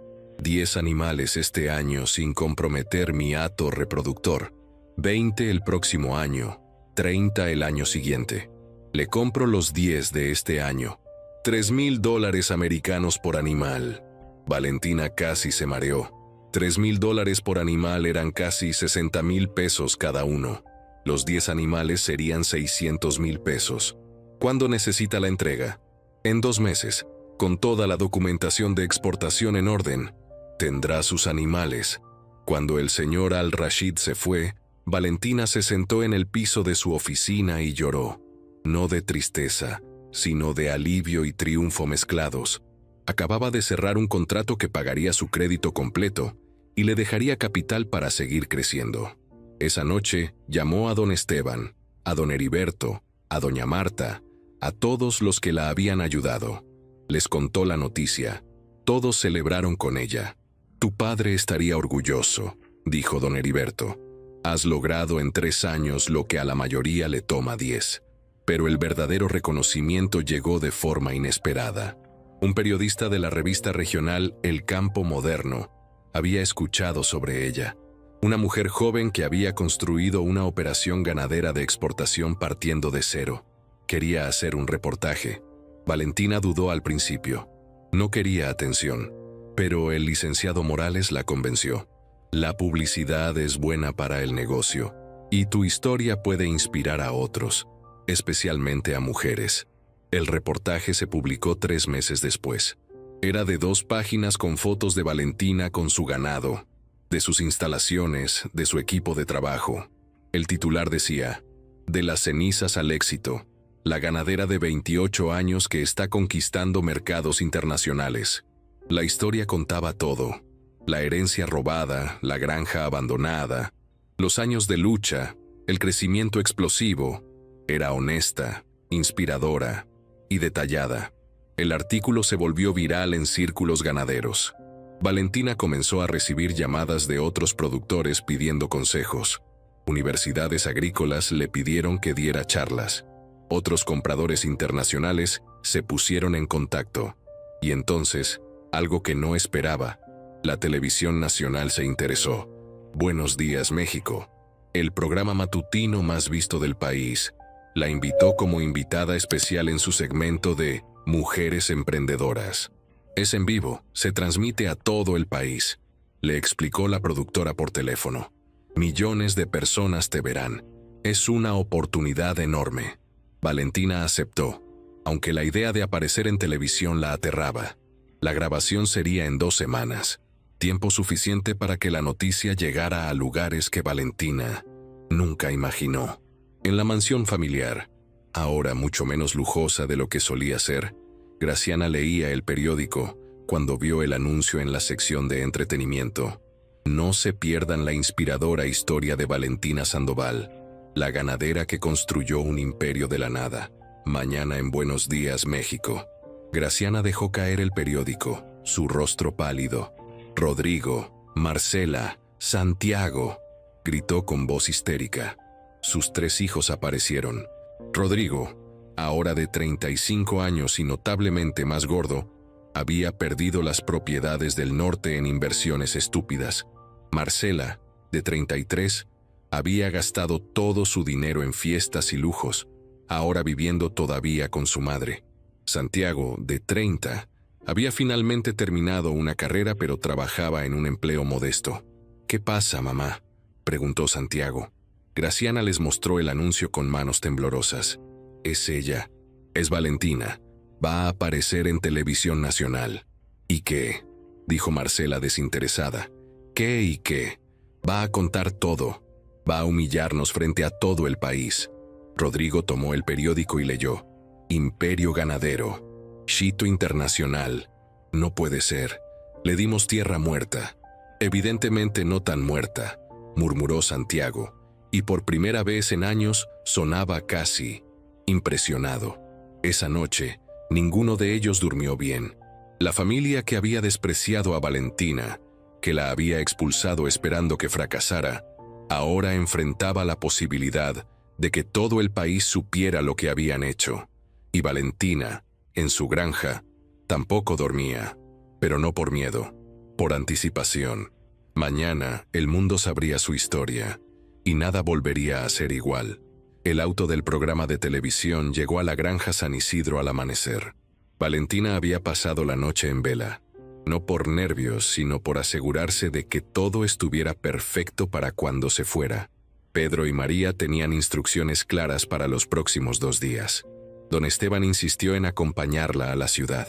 10 animales este año sin comprometer mi hato reproductor. 20 el próximo año. 30 el año siguiente. Le compro los 10 de este año. $3,000 americanos por animal. Valentina casi se mareó. $3,000 por animal eran casi 60,000 pesos cada uno. Los 10 animales serían 600,000 pesos. ¿Cuándo necesita la entrega? En 2 meses, con toda la documentación de exportación en orden. Tendrá sus animales. Cuando el señor Al-Rashid se fue, Valentina se sentó en el piso de su oficina y lloró. No de tristeza, sino de alivio y triunfo mezclados. Acababa de cerrar un contrato que pagaría su crédito completo y le dejaría capital para seguir creciendo. Esa noche llamó a don Esteban, a don Heriberto, a doña Marta, a todos los que la habían ayudado. Les contó la noticia. Todos celebraron con ella. «Tu padre estaría orgulloso», dijo don Heriberto. «Has logrado en 3 años lo que a la mayoría le toma 10. Pero el verdadero reconocimiento llegó de forma inesperada. Un periodista de la revista regional El Campo Moderno había escuchado sobre ella. Una mujer joven que había construido una operación ganadera de exportación partiendo de cero. Quería hacer un reportaje. Valentina dudó al principio. No quería atención, pero el licenciado Morales la convenció. La publicidad es buena para el negocio, y tu historia puede inspirar a otros, especialmente a mujeres. El reportaje se publicó 3 meses después. Era de 2 páginas con fotos de Valentina con su ganado, de sus instalaciones, de su equipo de trabajo. El titular decía: «De las cenizas al éxito, la ganadera de 28 años que está conquistando mercados internacionales». La historia contaba todo: la herencia robada, la granja abandonada, los años de lucha, el crecimiento explosivo. Era honesta, inspiradora y detallada. El artículo se volvió viral en círculos ganaderos. Valentina comenzó a recibir llamadas de otros productores pidiendo consejos. Universidades agrícolas le pidieron que diera charlas. Otros compradores internacionales se pusieron en contacto. Y entonces, algo que no esperaba, la televisión nacional se interesó. Buenos Días, México, el programa matutino más visto del país, la invitó como invitada especial en su segmento de Mujeres Emprendedoras. Es en vivo, se transmite a todo el país, le explicó la productora por teléfono. Millones de personas te verán. Es una oportunidad enorme. Valentina aceptó, aunque la idea de aparecer en televisión la aterraba. La grabación sería en 2 semanas, tiempo suficiente para que la noticia llegara a lugares que Valentina nunca imaginó. En la mansión familiar, ahora mucho menos lujosa de lo que solía ser, Graciana leía el periódico cuando vio el anuncio en la sección de entretenimiento. No se pierdan la inspiradora historia de Valentina Sandoval, la ganadera que construyó un imperio de la nada. Mañana en Buenos Días, México. Graciana dejó caer el periódico, su rostro pálido. Rodrigo, Marcela, Santiago, gritó con voz histérica. Sus 3 hijos aparecieron. Rodrigo, ahora de 35 años y notablemente más gordo, había perdido las propiedades del norte en inversiones estúpidas. Marcela, de 33, había gastado todo su dinero en fiestas y lujos, ahora viviendo todavía con su madre. Santiago, de 30, había finalmente terminado una carrera pero trabajaba en un empleo modesto. ¿Qué pasa, mamá?, preguntó Santiago. Graciana les mostró el anuncio con manos temblorosas. Es ella, es Valentina. Va a aparecer en televisión nacional. ¿Y qué?, dijo Marcela desinteresada. ¿Qué y qué? Va a contar todo. Va a humillarnos frente a todo el país. Rodrigo tomó el periódico y leyó. Imperio ganadero. Chito Internacional. No puede ser. Le dimos tierra muerta. Evidentemente no tan muerta, murmuró Santiago, y por primera vez en años sonaba casi impresionado. Esa noche, ninguno de ellos durmió bien. La familia que había despreciado a Valentina, que la había expulsado esperando que fracasara, ahora enfrentaba la posibilidad de que todo el país supiera lo que habían hecho. Y Valentina, en su granja, tampoco dormía, pero no por miedo, por anticipación. Mañana el mundo sabría su historia, y nada volvería a ser igual. El auto del programa de televisión llegó a la granja San Isidro al amanecer. Valentina había pasado la noche en vela, no por nervios, sino por asegurarse de que todo estuviera perfecto para cuando se fuera. Pedro y María tenían instrucciones claras para los próximos 2 días. Don Esteban insistió en acompañarla a la ciudad.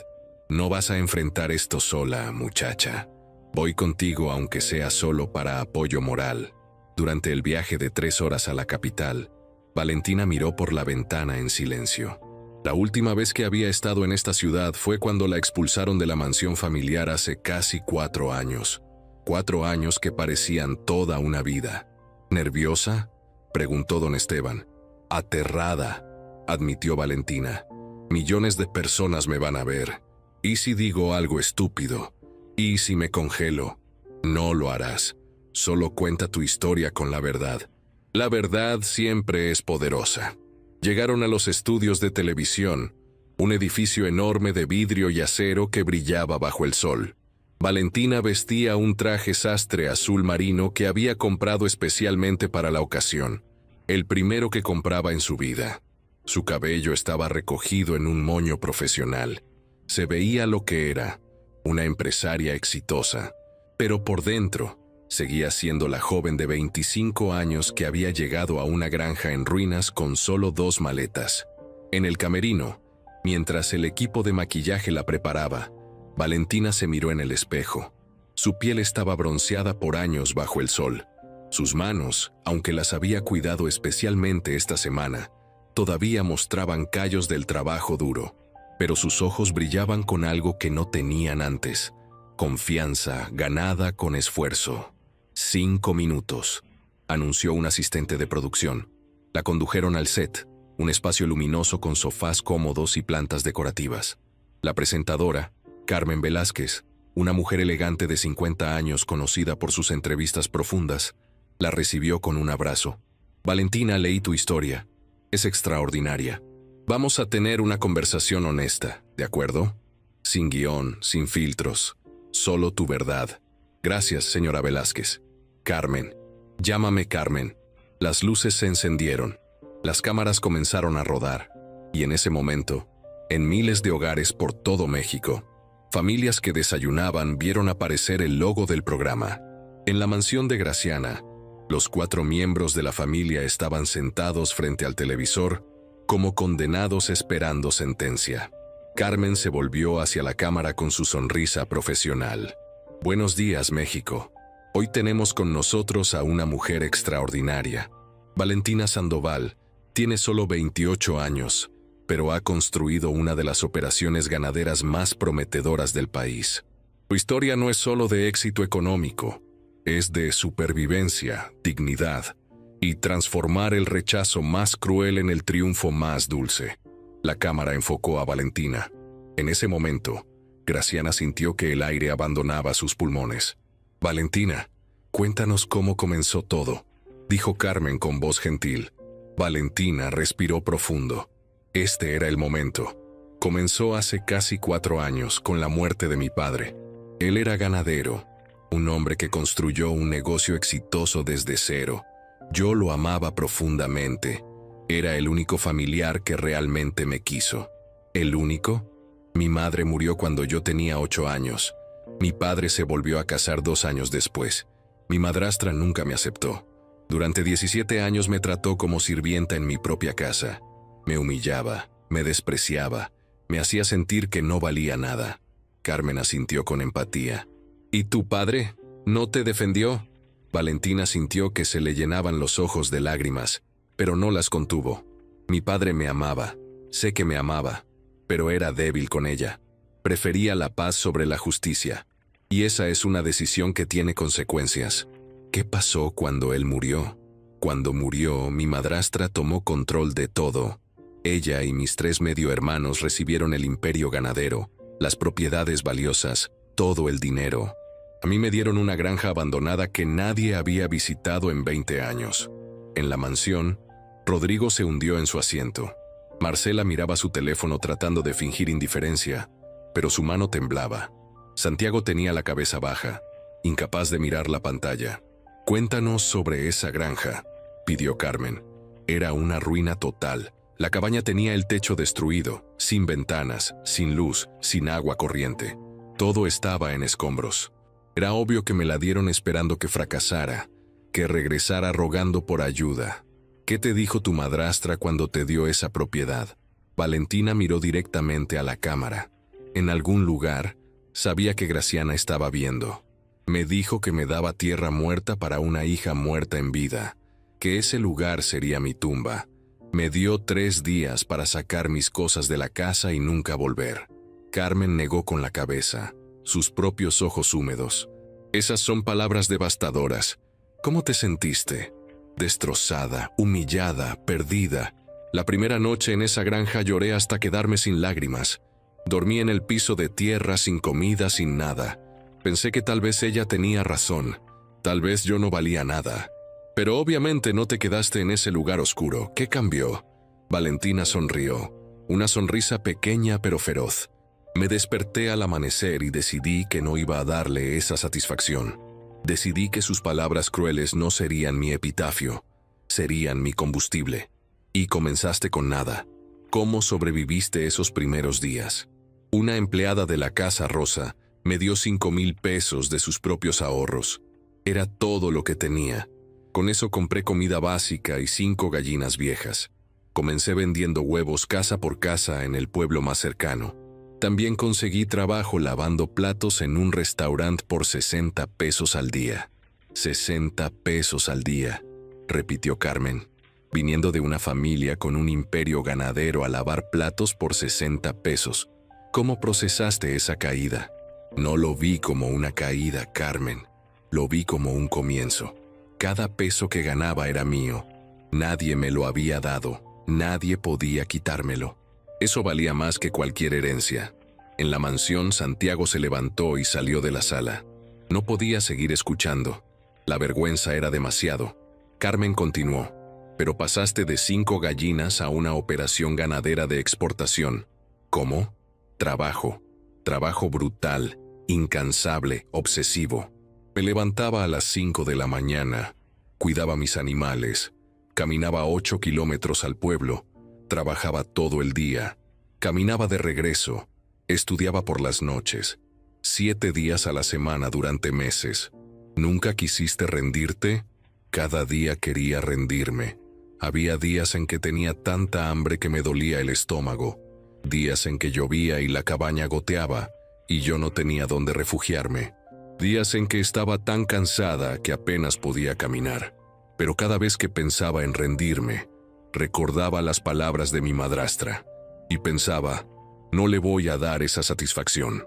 No vas a enfrentar esto sola, muchacha. Voy contigo aunque sea solo para apoyo moral. Durante el viaje de 3 horas a la capital, Valentina miró por la ventana en silencio. La última vez que había estado en esta ciudad fue cuando la expulsaron de la mansión familiar hace casi 4 años. 4 años que parecían toda una vida. ¿Nerviosa?, preguntó don Esteban. Aterrada, admitió Valentina. Millones de personas me van a ver. ¿Y si digo algo estúpido? ¿Y si me congelo? No lo harás. Solo cuenta tu historia con la verdad. La verdad siempre es poderosa. Llegaron a los estudios de televisión, un edificio enorme de vidrio y acero que brillaba bajo el sol. Valentina vestía un traje sastre azul marino que había comprado especialmente para la ocasión, el primero que compraba en su vida. Su cabello estaba recogido en un moño profesional. Se veía lo que era, una empresaria exitosa, pero por dentro seguía siendo la joven de 25 años que había llegado a una granja en ruinas con solo 2 maletas. En el camerino, mientras el equipo de maquillaje la preparaba, Valentina se miró en el espejo. Su piel estaba bronceada por años bajo el sol. Sus manos, aunque las había cuidado especialmente esta semana, todavía mostraban callos del trabajo duro, pero sus ojos brillaban con algo que no tenían antes: confianza ganada con esfuerzo. 5 minutos, anunció un asistente de producción. La condujeron al set, un espacio luminoso con sofás cómodos y plantas decorativas. La presentadora, Carmen Velázquez, una mujer elegante de 50 años conocida por sus entrevistas profundas, La recibió con un abrazo. Valentina, leí tu historia. Es extraordinaria. Vamos a tener una conversación honesta, ¿de acuerdo? Sin guión, sin filtros. Solo tu verdad. Gracias, señora Velázquez. Carmen. Llámame Carmen. Las luces se encendieron. Las cámaras comenzaron a rodar. Y en ese momento, en miles de hogares por todo México, familias que desayunaban vieron aparecer el logo del programa. En la mansión de Graciana, los 4 miembros de la familia estaban sentados frente al televisor como condenados esperando sentencia. Carmen se volvió hacia la cámara con su sonrisa profesional. Buenos días, México. Hoy tenemos con nosotros a una mujer extraordinaria. Valentina Sandoval tiene solo 28 años, pero ha construido una de las operaciones ganaderas más prometedoras del país. Su historia no es solo de éxito económico, es de supervivencia, dignidad y transformar el rechazo más cruel en el triunfo más dulce. La cámara enfocó a Valentina. En ese momento, Graciana sintió que el aire abandonaba sus pulmones. Valentina, cuéntanos cómo comenzó todo, dijo Carmen con voz gentil. Valentina respiró profundo. Este era el momento. Comenzó hace casi 4 años con la muerte de mi padre. Él era ganadero, un hombre que construyó un negocio exitoso desde cero. Yo lo amaba profundamente. Era el único familiar que realmente me quiso. ¿El único? Mi madre murió cuando yo tenía 8 años. Mi padre se volvió a casar 2 años después. Mi madrastra nunca me aceptó. Durante 17 años me trató como sirvienta en mi propia casa. Me humillaba, me despreciaba, me hacía sentir que no valía nada. Carmen asintió con empatía. ¿Y tu padre? ¿No te defendió? Valentina sintió que se le llenaban los ojos de lágrimas, pero no las contuvo. Mi padre me amaba, sé que me amaba, pero era débil con ella. Prefería la paz sobre la justicia. Y esa es una decisión que tiene consecuencias. ¿Qué pasó cuando él murió? Cuando murió, mi madrastra tomó control de todo. Ella y mis 3 medio hermanos recibieron el imperio ganadero, las propiedades valiosas, todo el dinero. A mí me dieron una granja abandonada que nadie había visitado en 20 años. En la mansión, Rodrigo se hundió en su asiento. Marcela miraba su teléfono tratando de fingir indiferencia, pero su mano temblaba. Santiago tenía la cabeza baja, incapaz de mirar la pantalla. Cuéntanos sobre esa granja, pidió Carmen. Era una ruina total. La cabaña tenía el techo destruido, sin ventanas, sin luz, sin agua corriente. Todo estaba en escombros. Era obvio que me la dieron esperando que fracasara, que regresara rogando por ayuda. ¿Qué te dijo tu madrastra cuando te dio esa propiedad? Valentina miró directamente a la cámara. En algún lugar, sabía que Graciana estaba viendo. Me dijo que me daba tierra muerta para una hija muerta en vida, que ese lugar sería mi tumba. Me dio 3 días para sacar mis cosas de la casa y nunca volver. Carmen negó con la cabeza, sus propios ojos húmedos. Esas son palabras devastadoras. ¿Cómo te sentiste? Destrozada, humillada, perdida. La primera noche en esa granja lloré hasta quedarme sin lágrimas. Dormí en el piso de tierra, sin comida, sin nada. Pensé que tal vez ella tenía razón. Tal vez yo no valía nada. Pero obviamente no te quedaste en ese lugar oscuro. ¿Qué cambió? Valentina sonrió. Una sonrisa pequeña pero feroz. Me desperté al amanecer y decidí que no iba a darle esa satisfacción. Decidí que sus palabras crueles no serían mi epitafio, serían mi combustible. Y comenzaste con nada. ¿Cómo sobreviviste esos primeros días? Una empleada de la Casa Rosa me dio 5,000 pesos de sus propios ahorros. Era todo lo que tenía. Con eso compré comida básica y 5 gallinas viejas. Comencé vendiendo huevos casa por casa en el pueblo más cercano. También conseguí trabajo lavando platos en un restaurante por 60 pesos al día. 60 pesos al día, repitió Carmen, viniendo de una familia con un imperio ganadero a lavar platos por 60 pesos. ¿Cómo procesaste esa caída? No lo vi como una caída, Carmen. Lo vi como un comienzo. Cada peso que ganaba era mío. Nadie me lo había dado. Nadie podía quitármelo. Eso valía más que cualquier herencia. En la mansión, Santiago se levantó y salió de la sala. No podía seguir escuchando. La vergüenza era demasiado. Carmen continuó. Pero pasaste de 5 gallinas a una operación ganadera de exportación. ¿Cómo? Trabajo. Trabajo brutal, incansable, obsesivo. Me levantaba a las 5 de la mañana, cuidaba mis animales, caminaba 8 kilómetros al pueblo, trabajaba todo el día, caminaba de regreso, estudiaba por las noches, 7 días a la semana durante meses. ¿Nunca quisiste rendirte? Cada día quería rendirme. Había días en que tenía tanta hambre que me dolía el estómago, días en que llovía y la cabaña goteaba y yo no tenía dónde refugiarme, días en que estaba tan cansada que apenas podía caminar. Pero cada vez que pensaba en rendirme, recordaba las palabras de mi madrastra y pensaba, no le voy a dar esa satisfacción.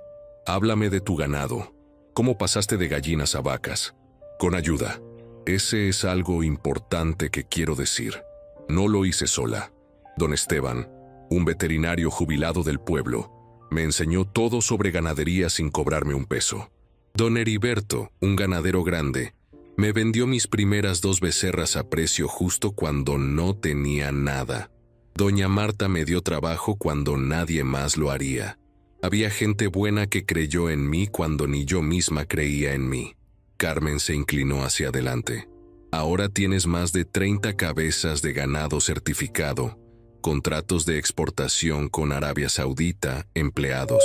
Háblame de tu ganado. ¿Cómo pasaste de gallinas a vacas? Con ayuda. Ese es algo importante que quiero decir. No lo hice sola. Don Esteban, un veterinario jubilado del pueblo, me enseñó todo sobre ganadería sin cobrarme un peso. Don Heriberto, un ganadero grande, me vendió mis primeras 2 becerras a precio justo cuando no tenía nada. Doña Marta me dio trabajo cuando nadie más lo haría. Había gente buena que creyó en mí cuando ni yo misma creía en mí. Carmen se inclinó hacia adelante. Ahora tienes más de 30 cabezas de ganado certificado, contratos de exportación con Arabia Saudita, empleados.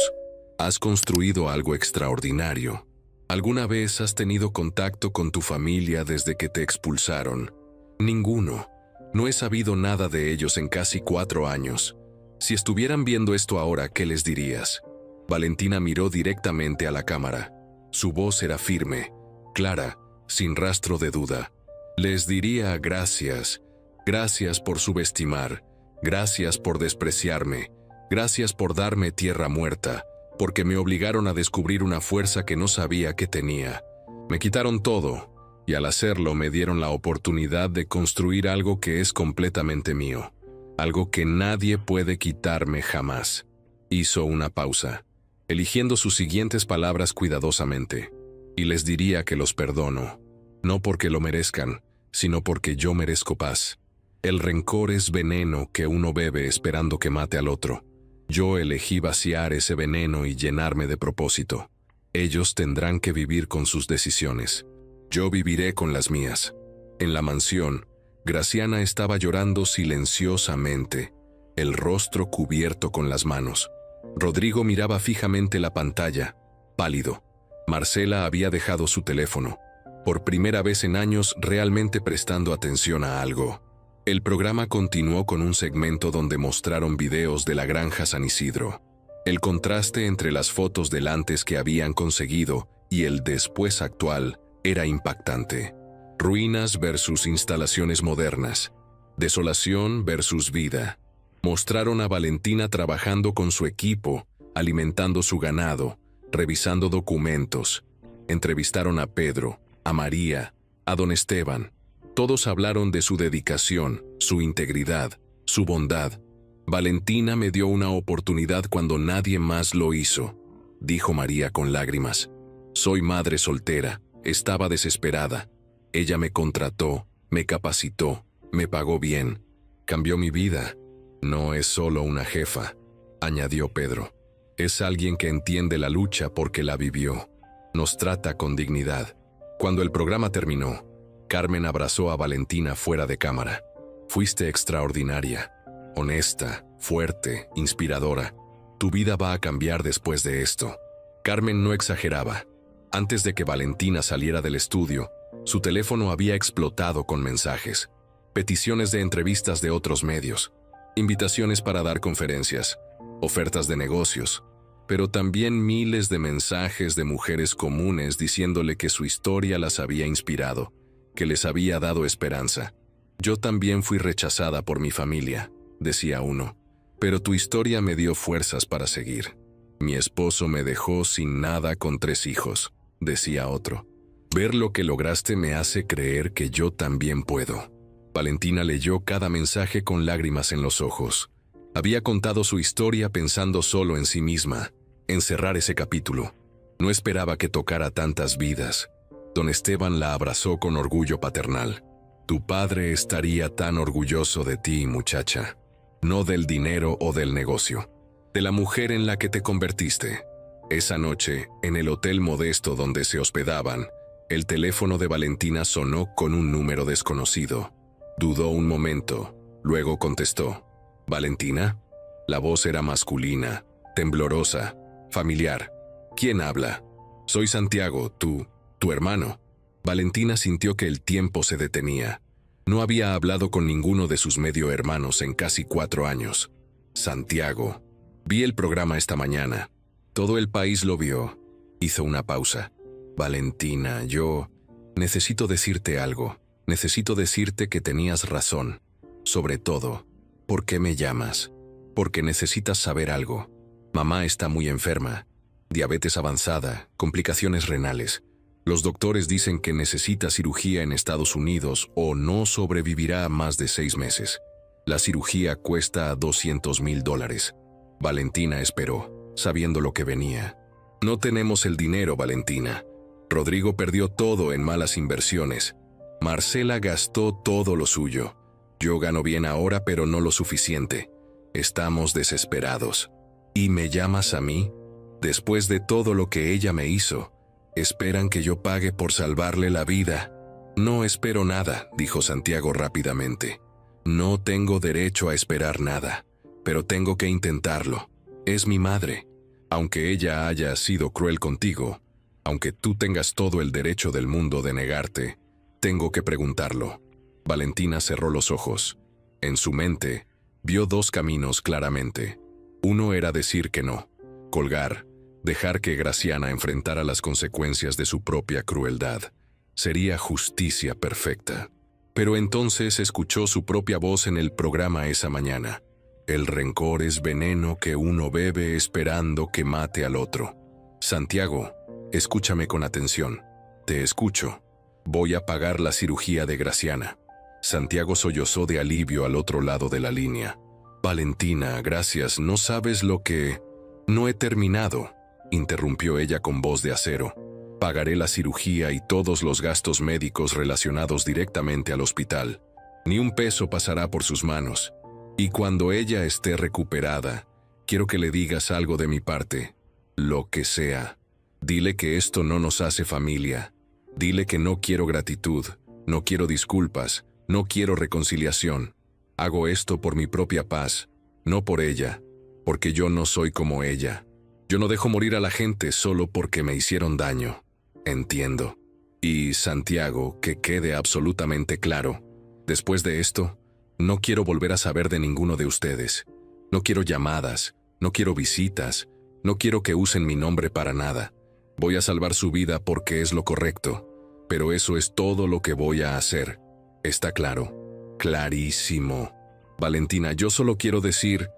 Has construido algo extraordinario. ¿Alguna vez has tenido contacto con tu familia desde que te expulsaron? Ninguno. No he sabido nada de ellos en casi 4 años. Si estuvieran viendo esto ahora, ¿qué les dirías? Valentina miró directamente a la cámara. Su voz era firme, clara, sin rastro de duda. Les diría gracias, gracias por subestimar, gracias por despreciarme, gracias por darme tierra muerta, porque me obligaron a descubrir una fuerza que no sabía que tenía. Me quitaron todo, y al hacerlo me dieron la oportunidad de construir algo que es completamente mío, algo que nadie puede quitarme jamás. Hizo una pausa, eligiendo sus siguientes palabras cuidadosamente. Y les diría que los perdono, no porque lo merezcan, sino porque yo merezco paz. El rencor es veneno que uno bebe esperando que mate al otro. Yo elegí vaciar ese veneno y llenarme de propósito. Ellos tendrán que vivir con sus decisiones. Yo viviré con las mías. En la mansión, Graciana estaba llorando silenciosamente, el rostro cubierto con las manos. Rodrigo miraba fijamente la pantalla, pálido. Marcela había dejado su teléfono, por primera vez en años realmente prestando atención a algo. El programa continuó con un segmento donde mostraron videos de la granja San Isidro. El contraste entre las fotos del antes que habían conseguido y el después actual era impactante. Ruinas versus instalaciones modernas. Desolación versus vida. Mostraron a Valentina trabajando con su equipo, alimentando su ganado, revisando documentos. Entrevistaron a Pedro, a María, a don Esteban. Todos hablaron de su dedicación, su integridad, su bondad. Valentina me dio una oportunidad cuando nadie más lo hizo, dijo María con lágrimas. Soy madre soltera, estaba desesperada. Ella me contrató, me capacitó, me pagó bien, cambió mi vida. No es solo una jefa, añadió Pedro. Es alguien que entiende la lucha porque la vivió. Nos trata con dignidad. Cuando el programa terminó, Carmen abrazó a Valentina fuera de cámara. Fuiste extraordinaria, honesta, fuerte, inspiradora. Tu vida va a cambiar después de esto. Carmen no exageraba. Antes de que Valentina saliera del estudio, su teléfono había explotado con mensajes, peticiones de entrevistas de otros medios, invitaciones para dar conferencias, ofertas de negocios, pero también miles de mensajes de mujeres comunes diciéndole que su historia las había inspirado, que les había dado esperanza. Yo también fui rechazada por mi familia, decía uno, pero tu historia me dio fuerzas para seguir. Mi esposo me dejó sin nada con 3 hijos, decía otro. Ver lo que lograste me hace creer que yo también puedo. Valentina leyó cada mensaje con lágrimas en los ojos. Había contado su historia pensando solo en sí misma, en cerrar ese capítulo. No esperaba que tocara tantas vidas. Don Esteban la abrazó con orgullo paternal. Tu padre estaría tan orgulloso de ti, muchacha. No del dinero o del negocio, de la mujer en la que te convertiste. Esa noche, en el hotel modesto donde se hospedaban, el teléfono de Valentina sonó con un número desconocido. Dudó un momento, luego contestó. ¿Valentina? La voz era masculina, temblorosa, familiar. ¿Quién habla? Soy Santiago, tu hermano. Valentina sintió que el tiempo se detenía. No había hablado con ninguno de sus medio hermanos en casi 4 años. Santiago. Vi el programa esta mañana. Todo el país lo vio. Hizo una pausa. Valentina, yo necesito decirte algo. Necesito decirte que tenías razón. Sobre todo, ¿por qué me llamas? Porque necesitas saber algo. Mamá está muy enferma. Diabetes avanzada, complicaciones renales. Los doctores dicen que necesita cirugía en Estados Unidos o no sobrevivirá más de 6 meses. La cirugía cuesta $200,000. Valentina esperó, sabiendo lo que venía. No tenemos el dinero, Valentina. Rodrigo perdió todo en malas inversiones. Marcela gastó todo lo suyo. Yo gano bien ahora, pero no lo suficiente. Estamos desesperados. ¿Y me llamas a mí? Después de todo lo que ella me hizo, esperan que yo pague por salvarle la vida. No espero nada, dijo Santiago rápidamente. No tengo derecho a esperar nada, pero tengo que intentarlo. Es mi madre. Aunque ella haya sido cruel contigo, aunque tú tengas todo el derecho del mundo de negarte, tengo que preguntarlo. Valentina cerró los ojos. En su mente, vio 2 caminos claramente. Uno era decir que no, colgar, dejar que Graciana enfrentara las consecuencias de su propia crueldad. Sería justicia perfecta. Pero entonces escuchó su propia voz en el programa esa mañana. El rencor es veneno que uno bebe esperando que mate al otro. Santiago, escúchame con atención. Te escucho. Voy a pagar la cirugía de Graciana. Santiago sollozó de alivio al otro lado de la línea. Valentina, gracias, no sabes lo que... No he terminado, interrumpió ella con voz de acero. Pagaré la cirugía y todos los gastos médicos relacionados directamente al hospital. Ni un peso pasará por sus manos. Y cuando ella esté recuperada, quiero que le digas algo de mi parte. Lo que sea. Dile que esto no nos hace familia. Dile que no quiero gratitud, no quiero disculpas, no quiero reconciliación. Hago esto por mi propia paz, no por ella, porque yo no soy como ella. Yo no dejo morir a la gente solo porque me hicieron daño. Entiendo. Y, Santiago, que quede absolutamente claro, después de esto, no quiero volver a saber de ninguno de ustedes. No quiero llamadas, no quiero visitas, no quiero que usen mi nombre para nada. Voy a salvar su vida porque es lo correcto, pero eso es todo lo que voy a hacer. ¿Está claro? Clarísimo. Valentina, yo solo quiero decir,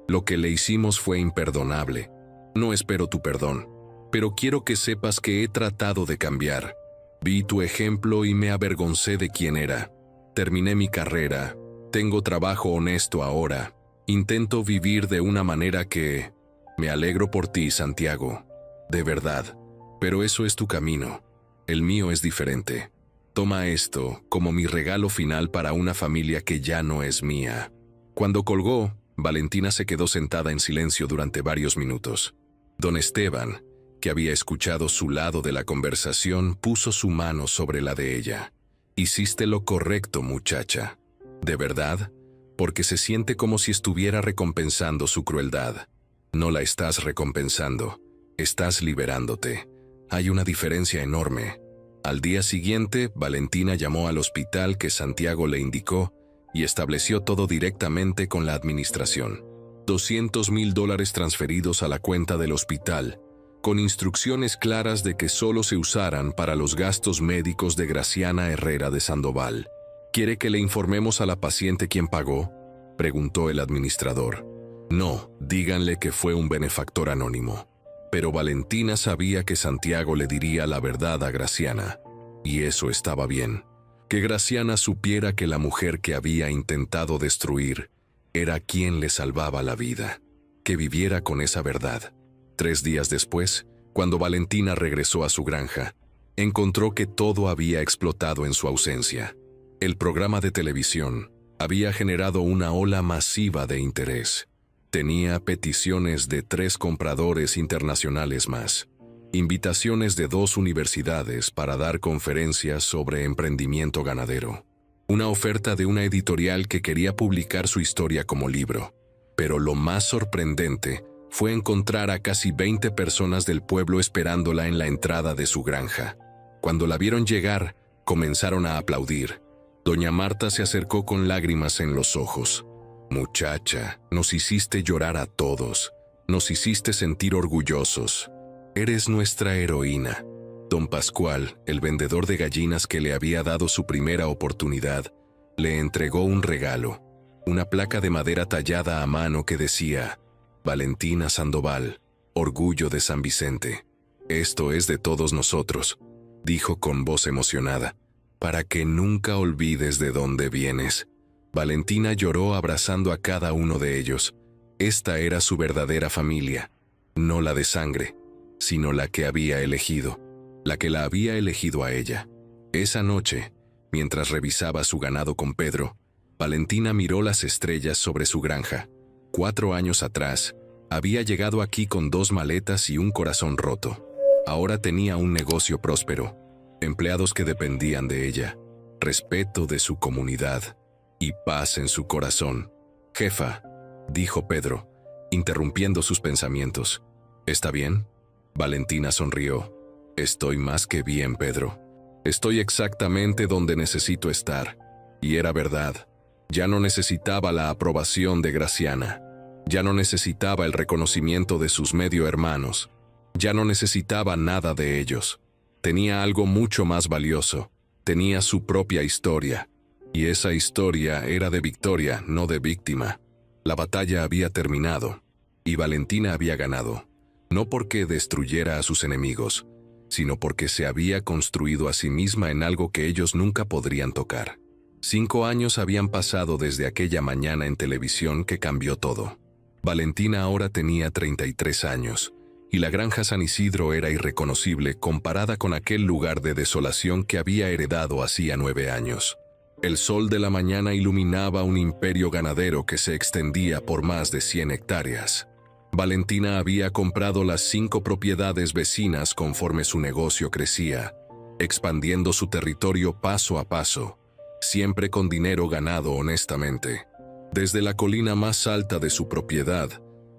lo que le hicimos fue imperdonable. No espero tu perdón, pero quiero que sepas que he tratado de cambiar. Vi tu ejemplo y me avergoncé de quién era. Terminé mi carrera, tengo trabajo honesto ahora, intento vivir de una manera que... Me alegro por ti, Santiago, de verdad. Pero eso es tu camino. El mío es diferente. Toma esto como mi regalo final para una familia que ya no es mía. Cuando colgó, Valentina se quedó sentada en silencio durante varios minutos. Don Esteban, que había escuchado su lado de la conversación, puso su mano sobre la de ella. Hiciste lo correcto, muchacha. ¿De verdad? Porque se siente como si estuviera recompensando su crueldad. No la estás recompensando, estás liberándote. Hay una diferencia enorme. Al día siguiente, Valentina llamó al hospital que Santiago le indicó y estableció todo directamente con la administración. $200,000 transferidos a la cuenta del hospital, con instrucciones claras de que solo se usaran para los gastos médicos de Graciana Herrera de Sandoval. ¿Quiere que le informemos a la paciente quién pagó?, preguntó el administrador. No, díganle que fue un benefactor anónimo. Pero Valentina sabía que Santiago le diría la verdad a Graciana, y eso estaba bien. Que Graciana supiera que la mujer que había intentado destruir era quien le salvaba la vida. Que viviera con esa verdad. 3 días después, cuando Valentina regresó a su granja, encontró que todo había explotado en su ausencia. El programa de televisión había generado una ola masiva de interés. Tenía peticiones de 3 compradores internacionales más, invitaciones de 2 universidades para dar conferencias sobre emprendimiento ganadero, una oferta de una editorial que quería publicar su historia como libro. Pero lo más sorprendente fue encontrar a casi 20 personas del pueblo esperándola en la entrada de su granja. Cuando la vieron llegar, comenzaron a aplaudir. Doña Marta se acercó con lágrimas en los ojos. «Muchacha, nos hiciste llorar a todos, nos hiciste sentir orgullosos. Eres nuestra heroína». Don Pascual, el vendedor de gallinas que le había dado su primera oportunidad, le entregó un regalo, una placa de madera tallada a mano que decía: «Valentina Sandoval, orgullo de San Vicente. Esto es de todos nosotros», dijo con voz emocionada, «para que nunca olvides de dónde vienes». Valentina lloró abrazando a cada uno de ellos. Esta era su verdadera familia, no la de sangre, sino la que había elegido, la que la había elegido a ella. Esa noche, mientras revisaba su ganado con Pedro, Valentina miró las estrellas sobre su granja. 4 años atrás, había llegado aquí con 2 maletas y un corazón roto. Ahora tenía un negocio próspero, empleados que dependían de ella, respeto de su comunidad y paz en su corazón. «Jefa», dijo Pedro, interrumpiendo sus pensamientos. «¿Está bien?». Valentina sonrió. «Estoy más que bien, Pedro. Estoy exactamente donde necesito estar». Y era verdad. Ya no necesitaba la aprobación de Graciana. Ya no necesitaba el reconocimiento de sus medio hermanos. Ya no necesitaba nada de ellos. Tenía algo mucho más valioso. Tenía su propia historia. Y esa historia era de victoria, no de víctima. La batalla había terminado. Y Valentina había ganado. No porque destruyera a sus enemigos, sino porque se había construido a sí misma en algo que ellos nunca podrían tocar. 5 años habían pasado desde aquella mañana en televisión que cambió todo. Valentina ahora tenía 33 años, y la granja San Isidro era irreconocible comparada con aquel lugar de desolación que había heredado hacía 9 años. El sol de la mañana iluminaba un imperio ganadero que se extendía por más de 100 hectáreas. Valentina había comprado las 5 propiedades vecinas conforme su negocio crecía, expandiendo su territorio paso a paso, siempre con dinero ganado honestamente. Desde la colina más alta de su propiedad,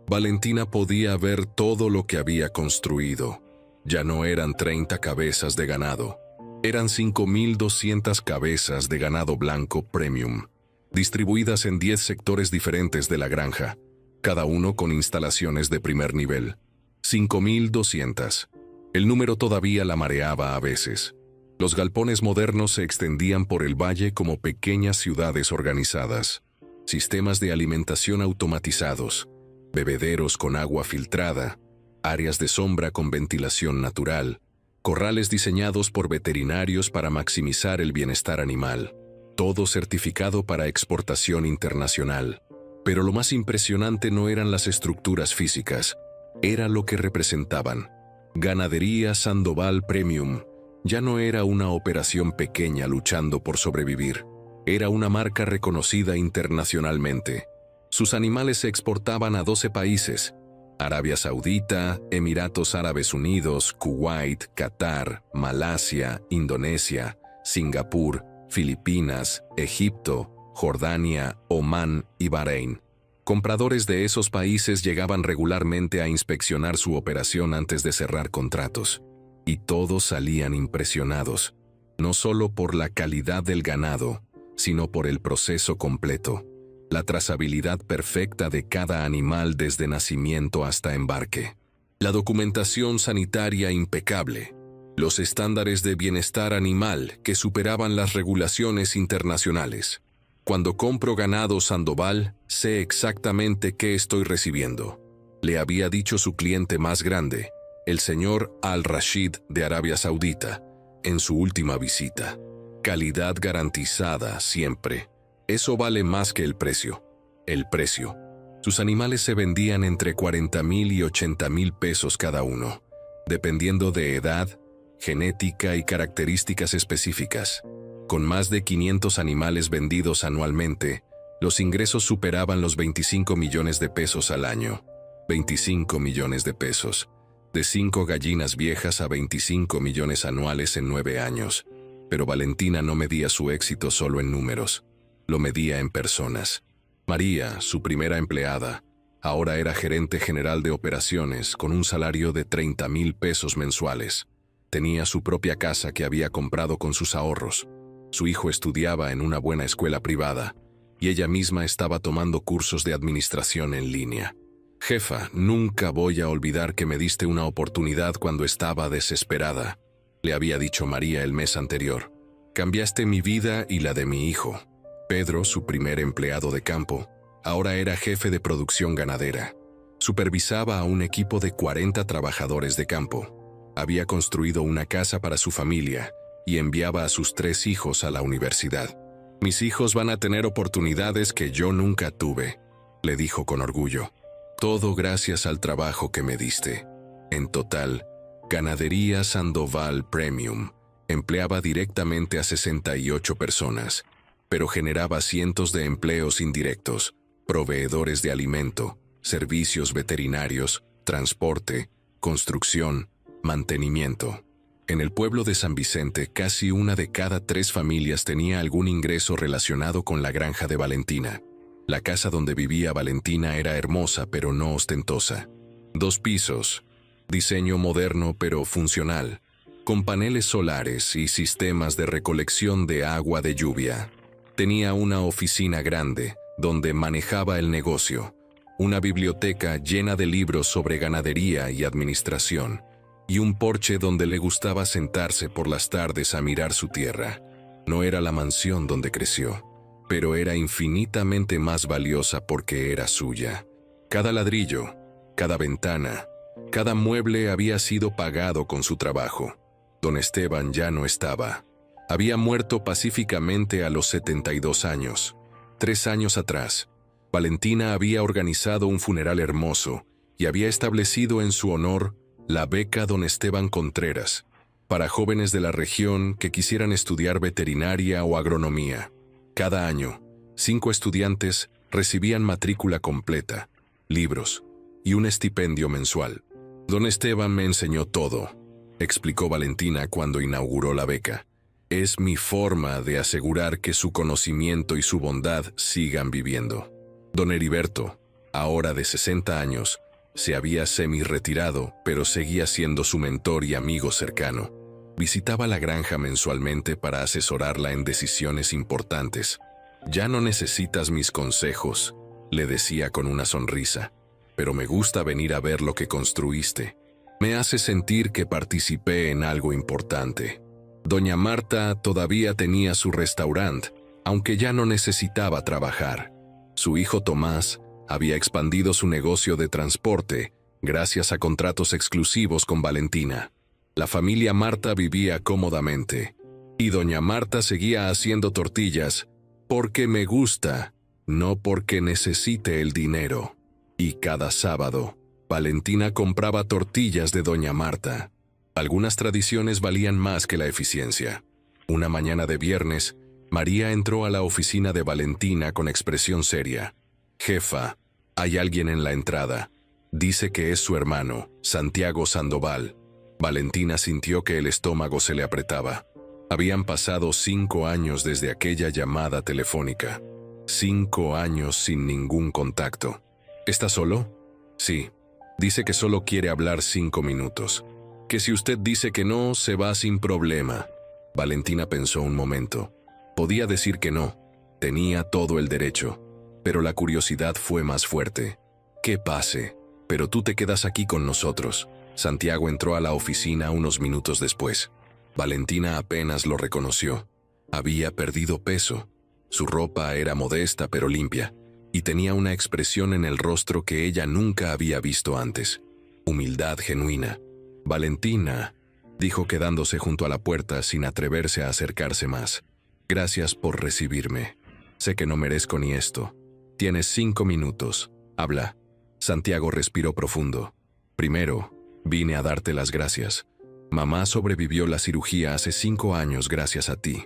Valentina podía ver todo lo que había construido. Ya no eran 30 cabezas de ganado, eran 5.200 cabezas de ganado blanco premium, distribuidas en 10 sectores diferentes de la granja, cada uno con instalaciones de primer nivel. 5.200. El número todavía la mareaba a veces. Los galpones modernos se extendían por el valle como pequeñas ciudades organizadas. Sistemas de alimentación automatizados, bebederos con agua filtrada, áreas de sombra con ventilación natural, corrales diseñados por veterinarios para maximizar el bienestar animal, todo certificado para exportación internacional. Pero lo más impresionante no eran las estructuras físicas, era lo que representaban. Ganadería Sandoval Premium ya no era una operación pequeña luchando por sobrevivir, era una marca reconocida internacionalmente. Sus animales se exportaban a 12 países: Arabia Saudita, Emiratos Árabes Unidos, Kuwait, Qatar, Malasia, Indonesia, Singapur, Filipinas, Egipto, Jordania, Omán y Bahrein. Compradores de esos países llegaban regularmente a inspeccionar su operación antes de cerrar contratos. Y todos salían impresionados, no solo por la calidad del ganado, sino por el proceso completo. La trazabilidad perfecta de cada animal desde nacimiento hasta embarque. La documentación sanitaria impecable. Los estándares de bienestar animal que superaban las regulaciones internacionales. Cuando compro ganado Sandoval, sé exactamente qué estoy recibiendo, le había dicho su cliente más grande, el señor Al-Rashid de Arabia Saudita, en su última visita. Calidad garantizada siempre. Eso vale más que el precio. El precio. Sus animales se vendían entre 40,000 y 80,000 pesos cada uno, dependiendo de edad genética y características específicas. Con más de 500 animales vendidos anualmente, los ingresos superaban los 25 millones de pesos al año. 25 millones de pesos. De 5 gallinas viejas a 25 millones anuales en 9 años. Pero Valentina no medía su éxito solo en números. Lo medía en personas. María, su primera empleada, ahora era gerente general de operaciones con un salario de 30,000 pesos mensuales. Tenía su propia casa que había comprado con sus ahorros. Su hijo estudiaba en una buena escuela privada y ella misma estaba tomando cursos de administración en línea. «Jefa, nunca voy a olvidar que me diste una oportunidad cuando estaba desesperada», le había dicho María el mes anterior. «Cambiaste mi vida y la de mi hijo». Pedro, su primer empleado de campo, ahora era jefe de producción ganadera. Supervisaba a un equipo de 40 trabajadores de campo. Había construido una casa para su familia y enviaba a sus 3 hijos a la universidad. «Mis hijos van a tener oportunidades que yo nunca tuve», le dijo con orgullo. «Todo gracias al trabajo que me diste». En total, Ganadería Sandoval Premium empleaba directamente a 68 personas, pero generaba cientos de empleos indirectos, proveedores de alimento, servicios veterinarios, transporte, construcción, mantenimiento. En el pueblo de San Vicente, casi 1 de cada 3 familias tenía algún ingreso relacionado con la granja de Valentina. La casa donde vivía Valentina era hermosa pero no ostentosa. 2 pisos, diseño moderno pero funcional, con paneles solares y sistemas de recolección de agua de lluvia. Tenía una oficina grande, donde manejaba el negocio, una biblioteca llena de libros sobre ganadería y administración, y un porche donde le gustaba sentarse por las tardes a mirar su tierra. No era la mansión donde creció, pero era infinitamente más valiosa porque era suya. Cada ladrillo, cada ventana, cada mueble había sido pagado con su trabajo. Don Esteban ya no estaba. Había muerto pacíficamente a los 72 años. 3 años atrás, Valentina había organizado un funeral hermoso y había establecido en su honor la beca Don Esteban Contreras, para jóvenes de la región que quisieran estudiar veterinaria o agronomía. Cada año, 5 estudiantes recibían matrícula completa, libros y un estipendio mensual. Don Esteban me enseñó todo, explicó Valentina cuando inauguró la beca. Es mi forma de asegurar que su conocimiento y su bondad sigan viviendo. Don Heriberto, ahora de 60 años, se había semi-retirado, pero seguía siendo su mentor y amigo cercano. Visitaba la granja mensualmente para asesorarla en decisiones importantes. «Ya no necesitas mis consejos», le decía con una sonrisa, «pero me gusta venir a ver lo que construiste. Me hace sentir que participé en algo importante». Doña Marta todavía tenía su restaurante, aunque ya no necesitaba trabajar. Su hijo Tomás había expandido su negocio de transporte gracias a contratos exclusivos con Valentina. La familia Marta vivía cómodamente, y doña Marta seguía haciendo tortillas porque me gusta, no porque necesite el dinero. Y cada sábado, Valentina compraba tortillas de doña Marta. Algunas tradiciones valían más que la eficiencia. Una mañana de viernes, María entró a la oficina de Valentina con expresión seria. «Jefa, hay alguien en la entrada. Dice que es su hermano, Santiago Sandoval». Valentina sintió que el estómago se le apretaba. Habían pasado 5 años desde aquella llamada telefónica. 5 años sin ningún contacto. ¿Está solo? Sí. Dice que solo quiere hablar 5 minutos. Que si usted dice que no, se va sin problema. Valentina pensó un momento. Podía decir que no. Tenía todo el derecho. Pero la curiosidad fue más fuerte. «Que pase. Pero tú te quedas aquí con nosotros». Santiago entró a la oficina unos minutos después. Valentina apenas lo reconoció. Había perdido peso. Su ropa era modesta pero limpia, y tenía una expresión en el rostro que ella nunca había visto antes. Humildad genuina. «Valentina», dijo quedándose junto a la puerta sin atreverse a acercarse más. «Gracias por recibirme. Sé que no merezco ni esto. Tienes 5 minutos. Habla». Santiago respiró profundo. «Primero, vine a darte las gracias. Mamá sobrevivió la cirugía hace 5 años gracias a ti.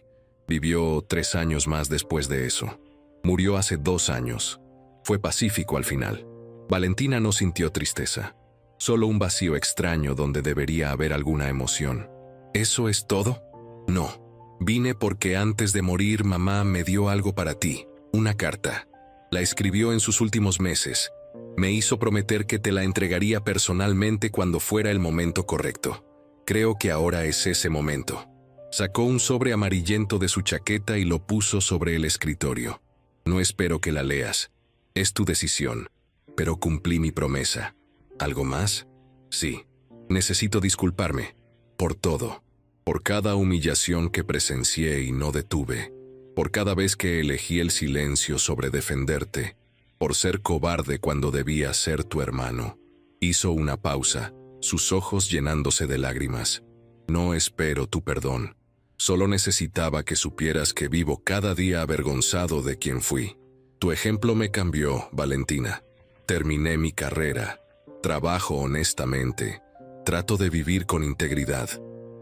Vivió 3 años más después de eso. Murió hace 2 años. Fue pacífico al final. Valentina no sintió tristeza, solo un vacío extraño donde debería haber alguna emoción. ¿Eso es todo? No. Vine porque antes de morir mamá me dio algo para ti, una carta. La escribió en sus últimos meses. Me hizo prometer que te la entregaría personalmente cuando fuera el momento correcto. Creo que ahora es ese momento. Sacó un sobre amarillento de su chaqueta y lo puso sobre el escritorio. No espero que la leas. Es tu decisión. Pero cumplí mi promesa. ¿Algo más? Sí. Necesito disculparme. Por todo. Por cada humillación que presencié y no detuve. Por cada vez que elegí el silencio sobre defenderte. Por ser cobarde cuando debía ser tu hermano. Hizo una pausa, sus ojos llenándose de lágrimas. No espero tu perdón. Solo necesitaba que supieras que vivo cada día avergonzado de quien fui. Tu ejemplo me cambió, Valentina. Terminé mi carrera. Trabajo honestamente. Trato de vivir con integridad.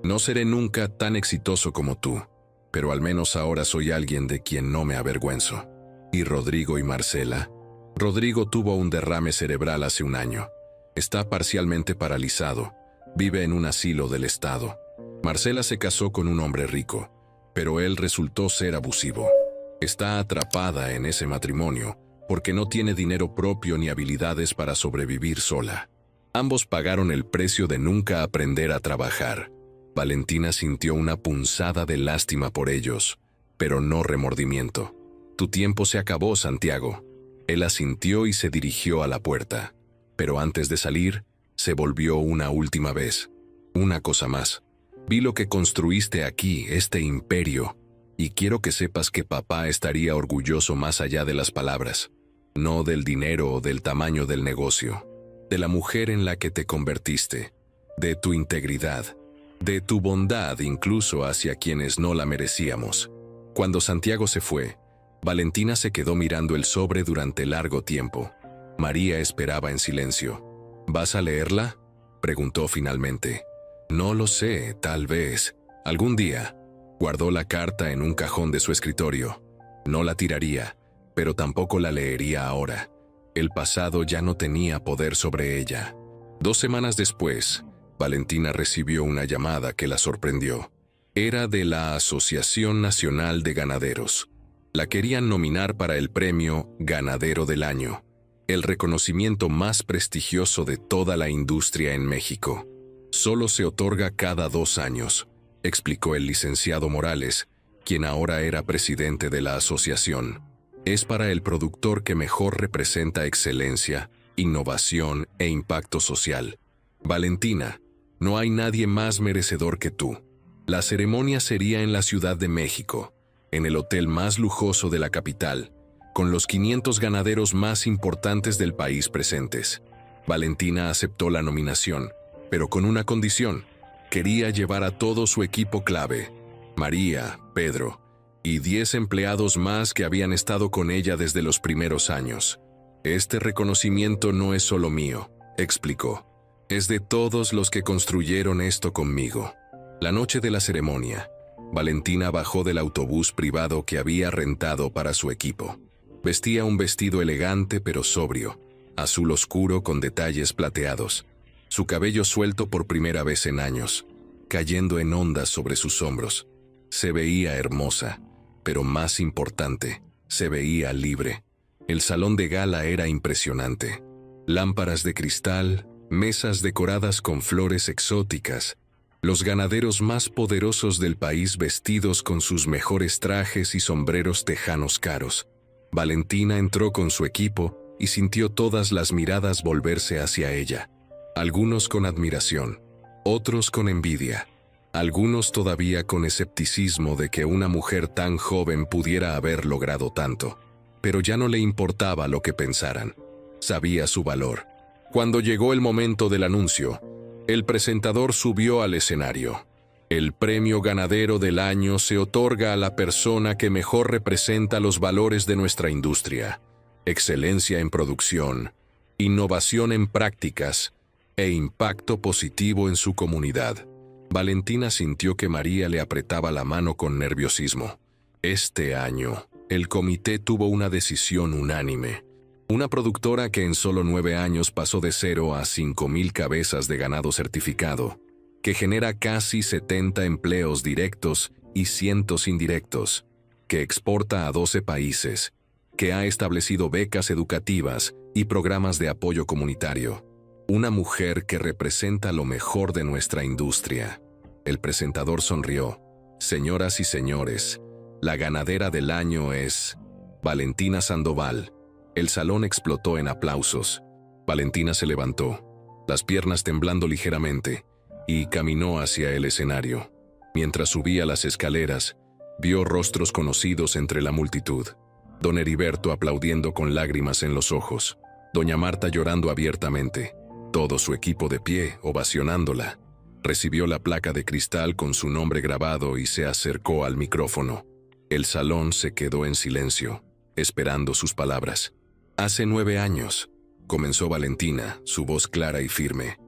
No seré nunca tan exitoso como tú, pero al menos ahora soy alguien de quien no me avergüenzo. ¿Y Rodrigo y Marcela? Rodrigo tuvo un derrame cerebral hace 1 año. Está parcialmente paralizado. Vive en un asilo del Estado. Marcela se casó con un hombre rico, pero él resultó ser abusivo. Está atrapada en ese matrimonio porque no tiene dinero propio ni habilidades para sobrevivir sola. Ambos pagaron el precio de nunca aprender a trabajar. Valentina sintió una punzada de lástima por ellos, pero no remordimiento. Tu tiempo se acabó, Santiago. Él asintió y se dirigió a la puerta. Pero antes de salir, se volvió una última vez. Una cosa más. Vi lo que construiste aquí, este imperio, y quiero que sepas que papá estaría orgulloso más allá de las palabras. No del dinero o del tamaño del negocio. De la mujer en la que te convertiste. De tu integridad. De tu bondad incluso hacia quienes no la merecíamos. Cuando Santiago se fue, Valentina se quedó mirando el sobre durante largo tiempo. María esperaba en silencio. ¿Vas a leerla?, preguntó finalmente. No lo sé, tal vez. Algún día. Guardó la carta en un cajón de su escritorio. No la tiraría, pero tampoco la leería ahora. El pasado ya no tenía poder sobre ella. 2 semanas después, Valentina recibió una llamada que la sorprendió. Era de la Asociación Nacional de Ganaderos. La querían nominar para el premio Ganadero del Año, el reconocimiento más prestigioso de toda la industria en México. Solo se otorga cada 2 años, explicó el licenciado Morales, quien ahora era presidente de la asociación. Es para el productor que mejor representa excelencia, innovación e impacto social. Valentina, no hay nadie más merecedor que tú. La ceremonia sería en la Ciudad de México, en el hotel más lujoso de la capital, con los 500 ganaderos más importantes del país presentes. Valentina aceptó la nominación, pero con una condición. Quería llevar a todo su equipo clave, María, Pedro, y 10 empleados más que habían estado con ella desde los primeros años. Este reconocimiento no es solo mío, explicó. Es de todos los que construyeron esto conmigo. La noche de la ceremonia, Valentina bajó del autobús privado que había rentado para su equipo. Vestía un vestido elegante pero sobrio, azul oscuro con detalles plateados. Su cabello suelto por primera vez en años, cayendo en ondas sobre sus hombros. Se veía hermosa, pero más importante, se veía libre. El salón de gala era impresionante. Lámparas de cristal, mesas decoradas con flores exóticas, los ganaderos más poderosos del país vestidos con sus mejores trajes y sombreros tejanos caros. Valentina entró con su equipo y sintió todas las miradas volverse hacia ella. Algunos con admiración, otros con envidia, algunos todavía con escepticismo de que una mujer tan joven pudiera haber logrado tanto. Pero ya no le importaba lo que pensaran. Sabía su valor. Cuando llegó el momento del anuncio, el presentador subió al escenario. El premio Ganadero del Año se otorga a la persona que mejor representa los valores de nuestra industria: excelencia en producción, innovación en prácticas e impacto positivo en su comunidad. Valentina sintió que María le apretaba la mano con nerviosismo. Este año, el comité tuvo una decisión unánime. Una productora que en solo 9 años pasó de 0 a 5.000 cabezas de ganado certificado, que genera casi 70 empleos directos y cientos indirectos, que exporta a 12 países, que ha establecido becas educativas y programas de apoyo comunitario. Una mujer que representa lo mejor de nuestra industria. El presentador sonrió. Señoras y señores, la ganadera del año es Valentina Sandoval. El salón explotó en aplausos. Valentina se levantó, las piernas temblando ligeramente, y caminó hacia el escenario. Mientras subía las escaleras, vio rostros conocidos entre la multitud. Don Heriberto aplaudiendo con lágrimas en los ojos. Doña Marta llorando abiertamente. Todo su equipo de pie, ovacionándola. Recibió la placa de cristal con su nombre grabado y se acercó al micrófono. El salón se quedó en silencio, esperando sus palabras. Hace 9 años, comenzó Valentina, su voz clara y firme.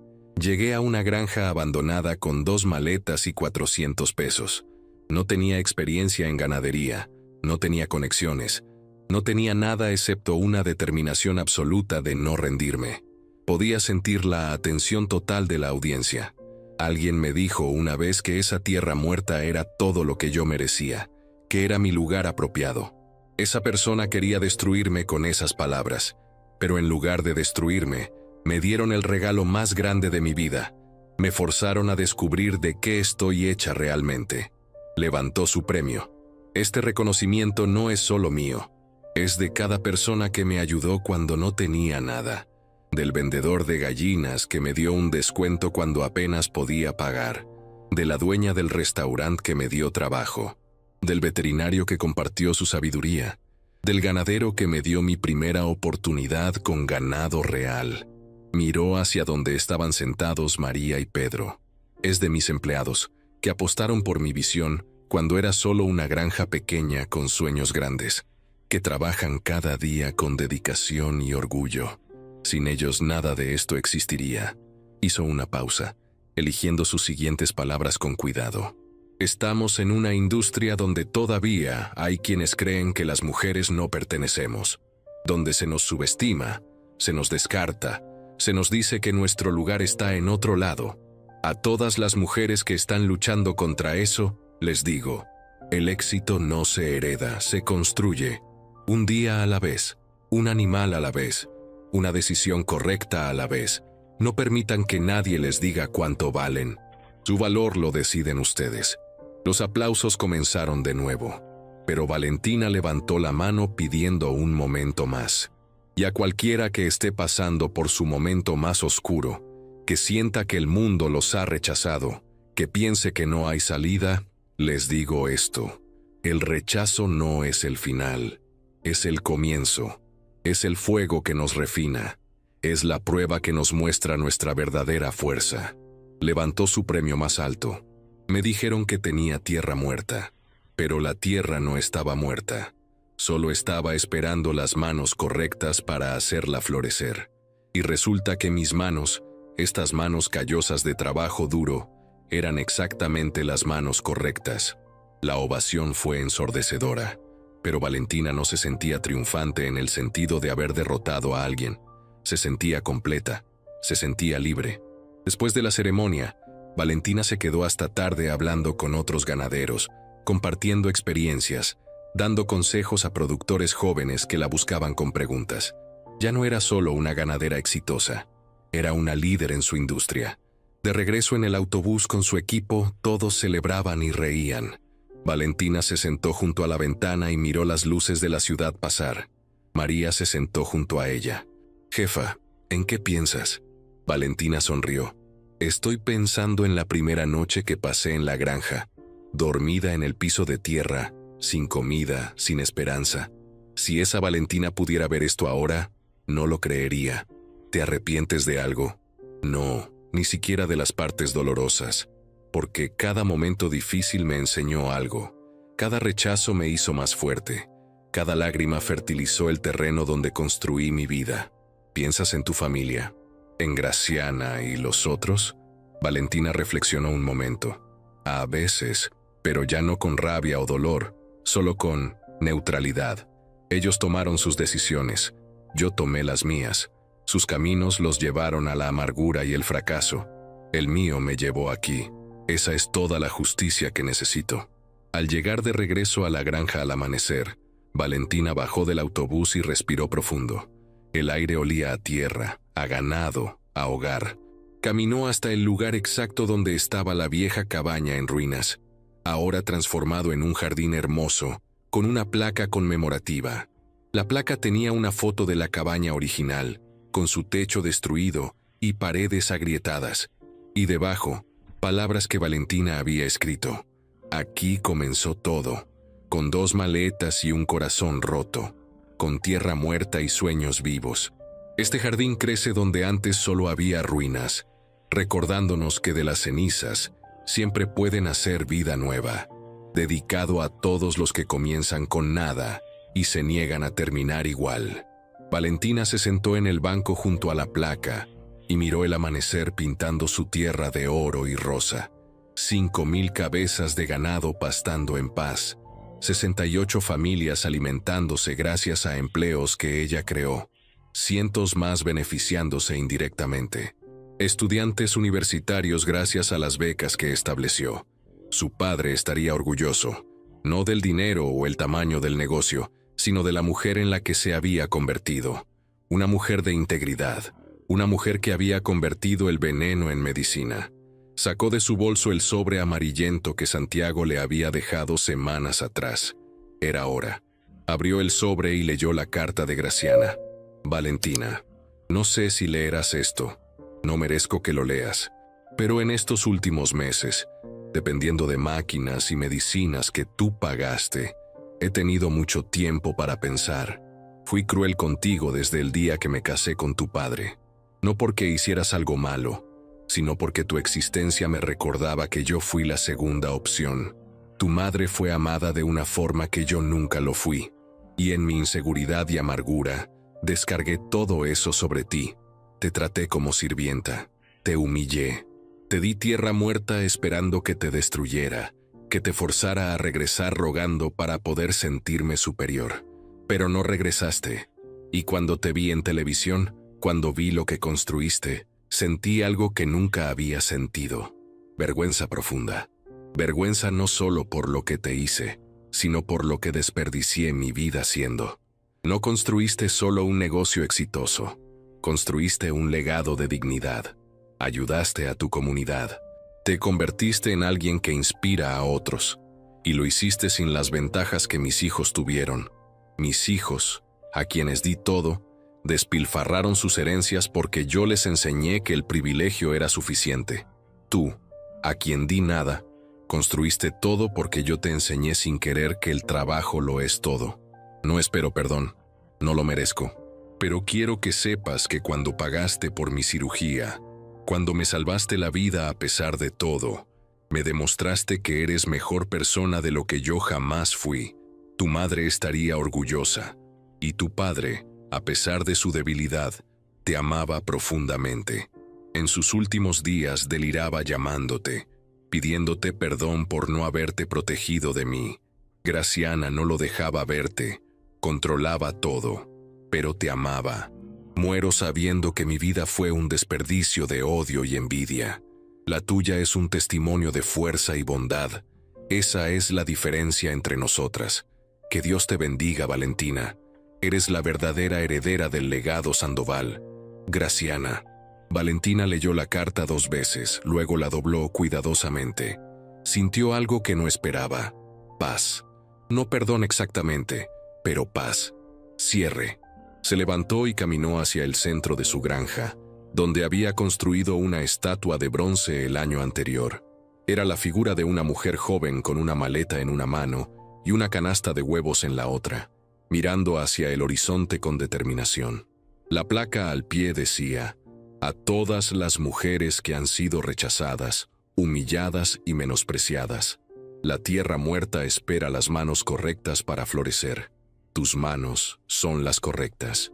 Llegué a una granja abandonada con 2 maletas y 400 pesos. No tenía experiencia en ganadería, no tenía conexiones, no tenía nada excepto una determinación absoluta de no rendirme. Podía sentir la atención total de la audiencia. Alguien me dijo una vez que esa tierra muerta era todo lo que yo merecía, que era mi lugar apropiado. Esa persona quería destruirme con esas palabras, pero en lugar de destruirme, me dieron el regalo más grande de mi vida. Me forzaron a descubrir de qué estoy hecha realmente. Levantó su premio. Este reconocimiento no es solo mío, es de cada persona que me ayudó cuando no tenía nada. Del vendedor de gallinas que me dio un descuento cuando apenas podía pagar. De la dueña del restaurante que me dio trabajo. Del veterinario que compartió su sabiduría. Del ganadero que me dio mi primera oportunidad con ganado real. Miró hacia donde estaban sentados María y Pedro. Es de mis empleados, que apostaron por mi visión cuando era solo una granja pequeña con sueños grandes, que trabajan cada día con dedicación y orgullo. Sin ellos nada de esto existiría. Hizo una pausa, eligiendo sus siguientes palabras con cuidado. Estamos en una industria donde todavía hay quienes creen que las mujeres no pertenecemos, donde se nos subestima, se nos descarta, se nos dice que nuestro lugar está en otro lado. A todas las mujeres que están luchando contra eso, les digo, el éxito no se hereda, se construye. Un día a la vez, un animal a la vez, una decisión correcta a la vez. No permitan que nadie les diga cuánto valen. Su valor lo deciden ustedes. Los aplausos comenzaron de nuevo, pero Valentina levantó la mano pidiendo un momento más. Y a cualquiera que esté pasando por su momento más oscuro, que sienta que el mundo los ha rechazado, que piense que no hay salida, les digo esto: el rechazo no es el final, es el comienzo. Es el fuego que nos refina. Es la prueba que nos muestra nuestra verdadera fuerza. Levantó su premio más alto. Me dijeron que tenía tierra muerta, pero la tierra no estaba muerta. Solo estaba esperando las manos correctas para hacerla florecer. Y resulta que mis manos, estas manos callosas de trabajo duro, eran exactamente las manos correctas. La ovación fue ensordecedora. Pero Valentina no se sentía triunfante en el sentido de haber derrotado a alguien. Se sentía completa, se sentía libre. Después de la ceremonia, Valentina se quedó hasta tarde hablando con otros ganaderos, compartiendo experiencias, dando consejos a productores jóvenes que la buscaban con preguntas. Ya no era solo una ganadera exitosa, era una líder en su industria. De regreso en el autobús con su equipo, todos celebraban y reían. Valentina se sentó junto a la ventana y miró las luces de la ciudad pasar. María se sentó junto a ella. «Jefa, ¿en qué piensas?» Valentina sonrió. «Estoy pensando en la primera noche que pasé en la granja, dormida en el piso de tierra, sin comida, sin esperanza. Si esa Valentina pudiera ver esto ahora, no lo creería. ¿Te arrepientes de algo?» «No, ni siquiera de las partes dolorosas. Porque cada momento difícil me enseñó algo. Cada rechazo me hizo más fuerte. Cada lágrima fertilizó el terreno donde construí mi vida. ¿Piensas en tu familia? ¿En Graciana y los otros?» Valentina reflexionó un momento. A veces, pero ya no con rabia o dolor, solo con neutralidad. Ellos tomaron sus decisiones, yo tomé las mías. Sus caminos los llevaron a la amargura y el fracaso. El mío me llevó aquí. Esa es toda la justicia que necesito. Al llegar de regreso a la granja al amanecer, Valentina bajó del autobús y respiró profundo. El aire olía a tierra, a ganado, a hogar. Caminó hasta el lugar exacto donde estaba la vieja cabaña en ruinas, ahora transformado en un jardín hermoso, con una placa conmemorativa. La placa tenía una foto de la cabaña original, con su techo destruido y paredes agrietadas, y debajo, palabras que Valentina había escrito. Aquí comenzó todo, con 2 maletas y un corazón roto, con tierra muerta y sueños vivos. Este jardín crece donde antes solo había ruinas, recordándonos que de las cenizas siempre puede nacer vida nueva, dedicado a todos los que comienzan con nada y se niegan a terminar igual. Valentina se sentó en el banco junto a la placa y miró el amanecer pintando su tierra de oro y rosa. 5.000 cabezas de ganado pastando en paz, 68 familias alimentándose gracias a empleos que ella creó, cientos más beneficiándose indirectamente. Estudiantes universitarios gracias a las becas que estableció. Su padre estaría orgulloso, no del dinero o el tamaño del negocio, sino de la mujer en la que se había convertido. Una mujer de integridad, una mujer que había convertido el veneno en medicina. Sacó de su bolso el sobre amarillento que Santiago le había dejado semanas atrás. Era hora. Abrió el sobre y leyó la carta de Graciana. Valentina, no sé si leerás esto. No merezco que lo leas. Pero en estos últimos meses, dependiendo de máquinas y medicinas que tú pagaste, he tenido mucho tiempo para pensar. Fui cruel contigo desde el día que me casé con tu padre. No porque hicieras algo malo, sino porque tu existencia me recordaba que yo fui la segunda opción. Tu madre fue amada de una forma que yo nunca lo fui, y en mi inseguridad y amargura, descargué todo eso sobre ti. Te traté como sirvienta, te humillé, te di tierra muerta esperando que te destruyera, que te forzara a regresar rogando para poder sentirme superior. Pero no regresaste, y cuando te vi en televisión, cuando vi lo que construiste, sentí algo que nunca había sentido. Vergüenza profunda. Vergüenza no solo por lo que te hice, sino por lo que desperdicié mi vida haciendo. No construiste solo un negocio exitoso. Construiste un legado de dignidad. Ayudaste a tu comunidad. Te convertiste en alguien que inspira a otros. Y lo hiciste sin las ventajas que mis hijos tuvieron. Mis hijos, a quienes di todo, despilfarraron sus herencias porque yo les enseñé que el privilegio era suficiente. Tú, a quien di nada, construiste todo porque yo te enseñé sin querer que el trabajo lo es todo. No espero perdón. No lo merezco. Pero quiero que sepas que cuando pagaste por mi cirugía, cuando me salvaste la vida a pesar de todo, me demostraste que eres mejor persona de lo que yo jamás fui. Tu madre estaría orgullosa, y tu padre, a pesar de su debilidad, te amaba profundamente. En sus últimos días deliraba llamándote, pidiéndote perdón por no haberte protegido de mí. Graciana no lo dejaba verte, controlaba todo. Pero te amaba. Muero sabiendo que mi vida fue un desperdicio de odio y envidia. La tuya es un testimonio de fuerza y bondad. Esa es la diferencia entre nosotras. Que Dios te bendiga, Valentina. Eres la verdadera heredera del legado Sandoval. Graciana. Valentina leyó la carta 2 veces, luego la dobló cuidadosamente. Sintió algo que no esperaba. Paz. No perdón exactamente, pero paz. Cierre. Se levantó y caminó hacia el centro de su granja, donde había construido una estatua de bronce el año anterior. Era la figura de una mujer joven con una maleta en una mano y una canasta de huevos en la otra, mirando hacia el horizonte con determinación. La placa al pie decía: a todas las mujeres que han sido rechazadas, humilladas y menospreciadas, la tierra muerta espera las manos correctas para florecer. Tus manos son las correctas.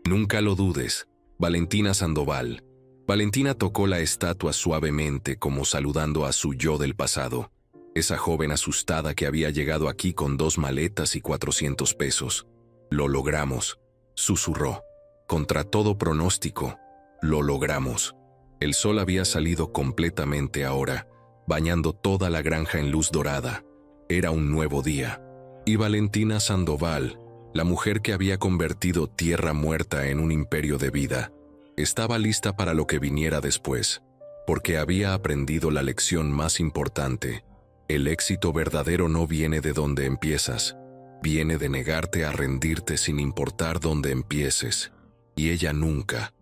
Nunca lo dudes, Valentina Sandoval. Valentina tocó la estatua suavemente como saludando a su yo del pasado, esa joven asustada que había llegado aquí con 2 maletas y 400 pesos. «Lo logramos», susurró. «Contra todo pronóstico, lo logramos». El sol había salido completamente ahora, bañando toda la granja en luz dorada. Era un nuevo día. Y Valentina Sandoval, la mujer que había convertido tierra muerta en un imperio de vida, estaba lista para lo que viniera después, porque había aprendido la lección más importante. El éxito verdadero no viene de donde empiezas, viene de negarte a rendirte sin importar dónde empieces. Y ella nunca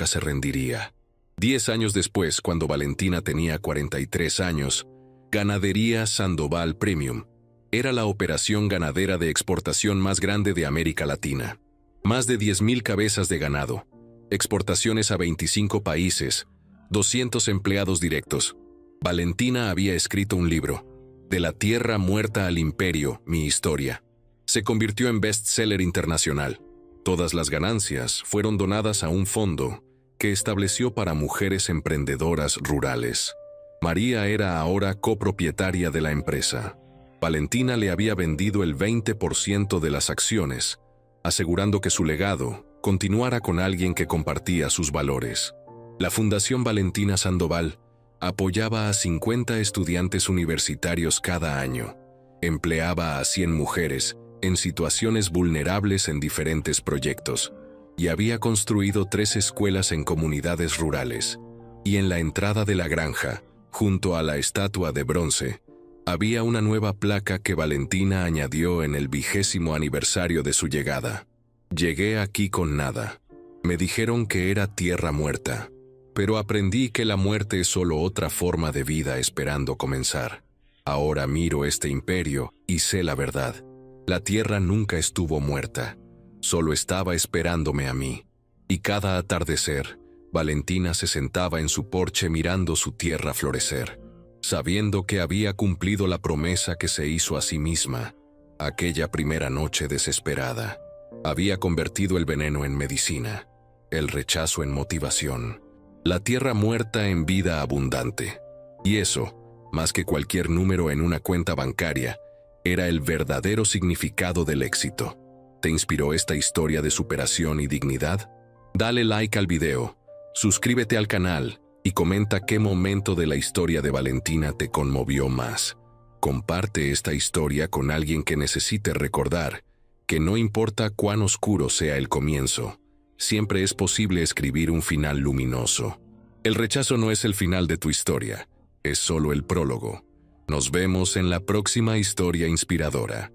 se rendiría. 10 años después, cuando Valentina tenía 43 años, Ganadería Sandoval Premium era la operación ganadera de exportación más grande de América Latina. Más de 10.000 cabezas de ganado, exportaciones a 25 países, 200 empleados directos. Valentina había escrito un libro, De la tierra muerta al imperio, mi historia. Se convirtió en bestseller internacional. Todas las ganancias fueron donadas a un fondo que estableció para mujeres emprendedoras rurales. María era ahora copropietaria de la empresa. Valentina le había vendido el 20% de las acciones, asegurando que su legado continuara con alguien que compartía sus valores. La Fundación Valentina Sandoval apoyaba a 50 estudiantes universitarios cada año, empleaba a 100 mujeres en situaciones vulnerables en diferentes proyectos, y había construido 3 escuelas en comunidades rurales. Y en la entrada de la granja, junto a la estatua de bronce, había una nueva placa que Valentina añadió en el 20º aniversario de su llegada. Llegué aquí con nada. Me dijeron que era tierra muerta, pero aprendí que la muerte es solo otra forma de vida esperando comenzar. Ahora miro este imperio y sé la verdad. La tierra nunca estuvo muerta, solo estaba esperándome a mí. Y cada atardecer, Valentina se sentaba en su porche mirando su tierra florecer, sabiendo que había cumplido la promesa que se hizo a sí misma. Aquella primera noche desesperada, había convertido el veneno en medicina, el rechazo en motivación, la tierra muerta en vida abundante. Y eso, más que cualquier número en una cuenta bancaria, era el verdadero significado del éxito. ¿Te inspiró esta historia de superación y dignidad? Dale like al video, suscríbete al canal y comenta qué momento de la historia de Valentina te conmovió más. Comparte esta historia con alguien que necesite recordar que no importa cuán oscuro sea el comienzo, siempre es posible escribir un final luminoso. El rechazo no es el final de tu historia, es solo el prólogo. Nos vemos en la próxima historia inspiradora.